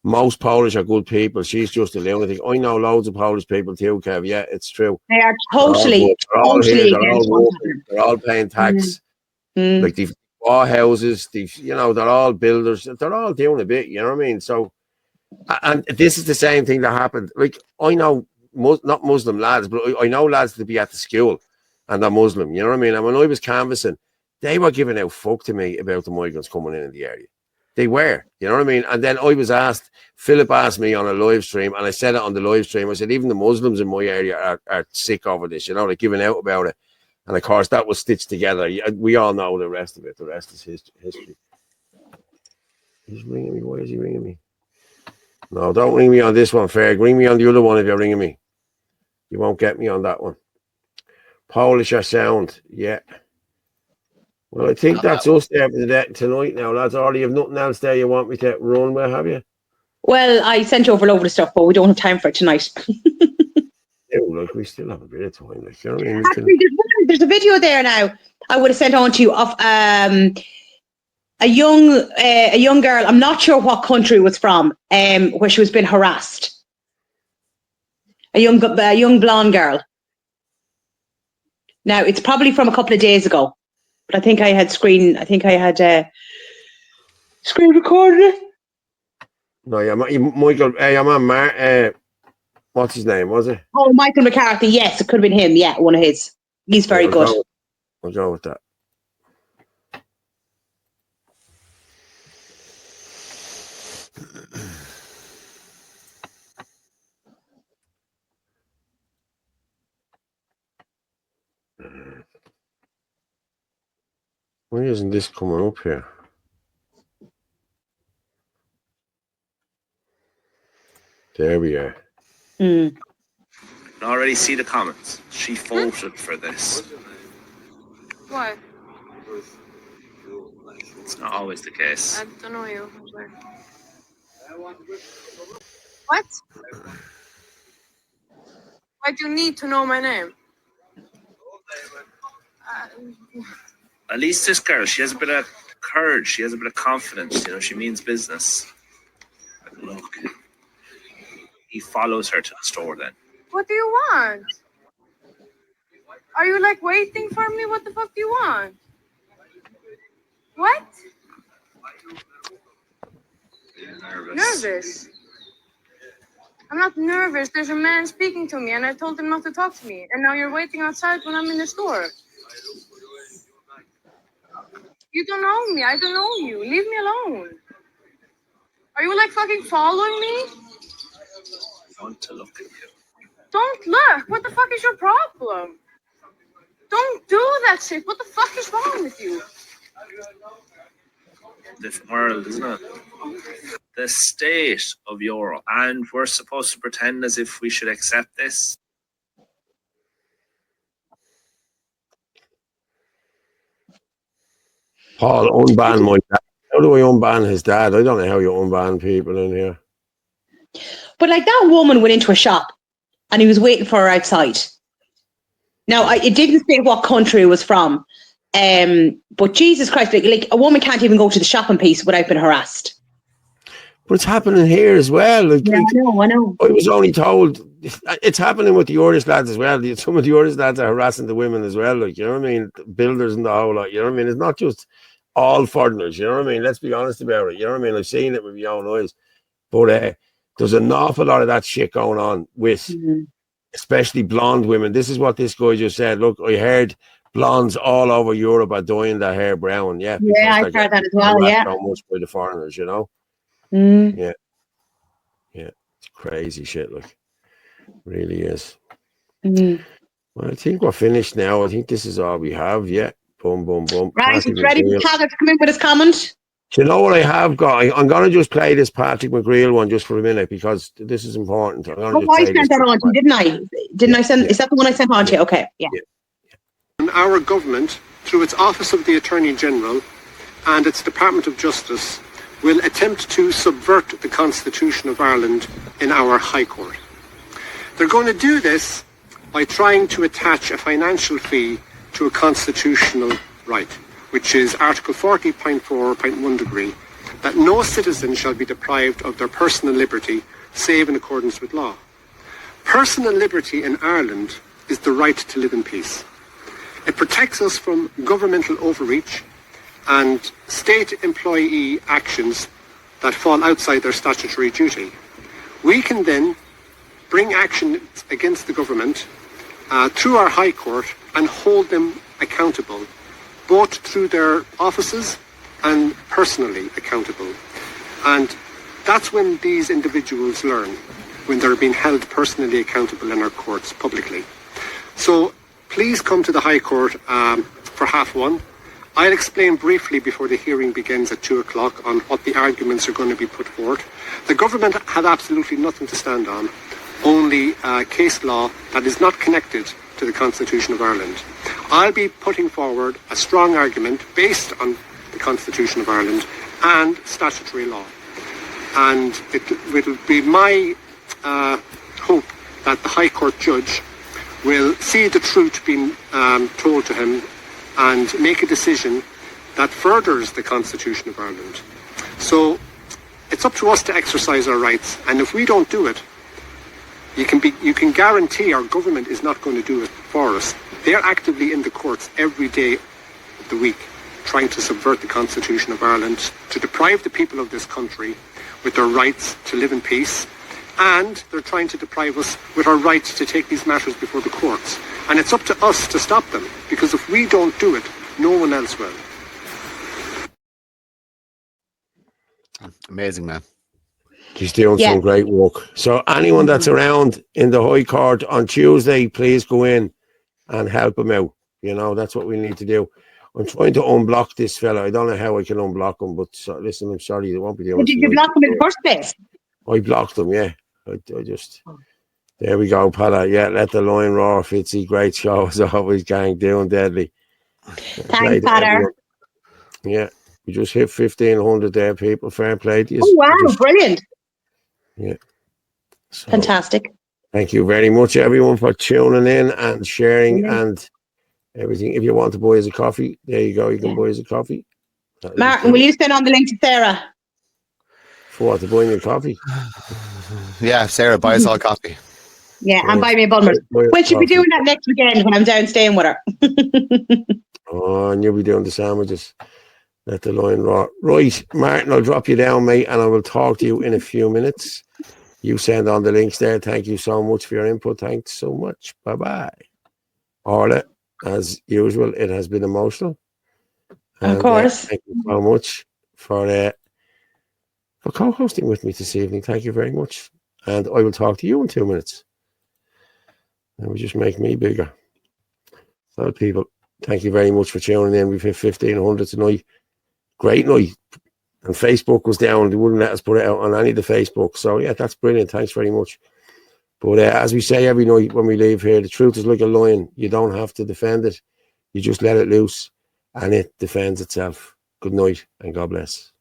Most Polish are good people. She's just a lunatic. I know loads of Polish people too, Kev. Yeah, it's true. They are totally they're all paying tax. Like they've bought houses. They're all builders. They're all doing a bit. You know what I mean? So, and this is the same thing that happened. Like I know, not Muslim lads, but I know lads to be at the school, and they're Muslim. You know what I mean? And when I was canvassing, they were giving out fuck to me about the migrants coming in the area. They were, you know what I mean? And then I was asked, Philip asked me on a live stream, and I said it on the live stream. I said, even the Muslims in my area are sick over this, they're giving out about it. And of course, that was stitched together. We all know the rest of it. The rest is history. He's ringing me. Why is he ringing me? No, don't ring me on this one, Ferg. Ring me on the other one if you're ringing me. You won't get me on that one. Polish are sound, yeah. Well, I think that's us there for tonight now, lads. Orla, you have nothing else there you want me to run with, have you? Well, I sent over a load of stuff, but we don't have time for it tonight. We still have a bit of time. Like, you know what I mean? Actually, there's a video there now I would have sent on to you of a young girl. I'm not sure what country it was from, where she was being harassed. A young blonde girl. Now, it's probably from a couple of days ago. But I think I had screen recorded it. No, yeah, Michael. Hey, I'm on what's his name? Was it? Oh, Michael McCarthy. Yes, it could have been him. Yeah, one of his. He's very good. I'll go with that. Why isn't this coming up here? There we are. I already see the comments. She voted for this. Why? It's not always the case. I don't know you. What? Why do you need to know my name? At least this girl, she has a bit of courage. She has a bit of confidence. You know, she means business. But look, he follows her to the store then. What do you want? Are you like waiting for me? What the fuck do you want? What? Nervous? I'm not nervous. There's a man speaking to me and I told him not to talk to me. And now you're waiting outside when I'm in the store. You don't know me. I don't know you. Leave me alone. Are you like fucking following me? I want to look at you. Don't look. What the fuck is your problem? Don't do that shit. What the fuck is wrong with you? Different world, isn't it? The state of Europe, and we're supposed to pretend as if we should accept this. Paul, unban my dad. How do I unban his dad? I don't know how you unban people in here. But like that woman went into a shop and he was waiting for her outside. Now, it didn't say what country it was from. But Jesus Christ, like a woman can't even go to the shopping piece without being harassed. But it's happening here as well. Like, yeah, I know. I was only told it's happening with the Irish lads as well. Some of the Irish lads are harassing the women as well. Like, you know what I mean? Builders and the whole lot. You know what I mean? It's not just all foreigners. You know what I mean? Let's be honest about it. You know what I mean? I've seen it with my own eyes. But there's an awful lot of that shit going on with especially blonde women. This is what this guy just said. Look, I heard blondes all over Europe are dyeing their hair brown. Yeah, yeah, I heard that as well. Yeah, so much by the foreigners, you know. Yeah, it's crazy shit. Like, really is. Well, I think we're finished now. I think this is all we have. Yeah, boom, boom, boom. Right, it's ready for Tyler to come in with his comment. Do you know what I have got? I'm going to just play this Patrick McGreal one just for a minute because this is important. I sent that on to you, didn't I? Didn't I send? Is that the one I sent on to you? Okay, yeah. Our government, through its Office of the Attorney General and its Department of Justice, will attempt to subvert the Constitution of Ireland in our High Court. They're going to do this by trying to attach a financial fee to a constitutional right, which is Article 40.4.1 degree, that no citizen shall be deprived of their personal liberty, save in accordance with law. Personal liberty in Ireland is the right to live in peace. It protects us from governmental overreach and state employee actions that fall outside their statutory duty. We can then bring action against the government through our High Court and hold them accountable, both through their offices and personally accountable. And that's when these individuals learn, when they're being held personally accountable in our courts publicly. So please come to the High Court for 1:30. I'll explain briefly before the hearing begins at 2 o'clock on what the arguments are going to be put forward. The government have absolutely nothing to stand on, only case law that is not connected to the Constitution of Ireland. I'll be putting forward a strong argument based on the Constitution of Ireland and statutory law. And it will be my hope that the High Court judge will see the truth being told to him and make a decision that furthers the Constitution of Ireland. So it's up to us to exercise our rights, and if we don't do it, you can guarantee our government is not going to do it for us. They're actively in the courts every day of the week trying to subvert the Constitution of Ireland, to deprive the people of this country with their rights to live in peace, and they're trying to deprive us with our rights to take these matters before the courts. And it's up to us to stop them, because if we don't do it, no one else will. Amazing, man. He's doing some great work. So anyone that's around in the High Court on Tuesday, please go in and help him out. You know, that's what we need to do. I'm trying to unblock this fella. I don't know how I can unblock him, but listen, I'm sorry, they won't be doing it. Did you block him in the first place? I blocked him, yeah. I just... There we go, Pala. Yeah, let the line roar, Fitzy. Great show as always, gang. Doing deadly. Thanks, Patter. Yeah, we just hit 1,500 there, people. Fair play to you. Oh, wow, brilliant. Yeah. So, fantastic. Thank you very much, everyone, for tuning in and sharing and everything. If you want to buy us a coffee, there you go. You can buy us a coffee. Martin, will you send on the link to Sarah? For what, to buy me a coffee? Yeah, Sarah, buy us all a coffee. Yeah, and buy me a Bulmers. Well, she'll be doing that next weekend when I'm down staying with her. Oh, and you'll be doing the sandwiches. Let the line rot. Right, Martin, I'll drop you down, mate, and I will talk to you in a few minutes. You send on the links there. Thank you so much for your input. Thanks so much. Bye-bye. Orla, as usual, it has been emotional. Of course. Thank you so much for co-hosting with me this evening. Thank you very much. And I will talk to you in 2 minutes. That will just make me bigger. So, people, thank you very much for tuning in. We've hit 1,500 tonight. Great night. And Facebook was down. They wouldn't let us put it out on any of the Facebook. So, yeah, that's brilliant. Thanks very much. But as we say every night when we leave here, the truth is like a lion. You don't have to defend it. You just let it loose and it defends itself. Good night and God bless.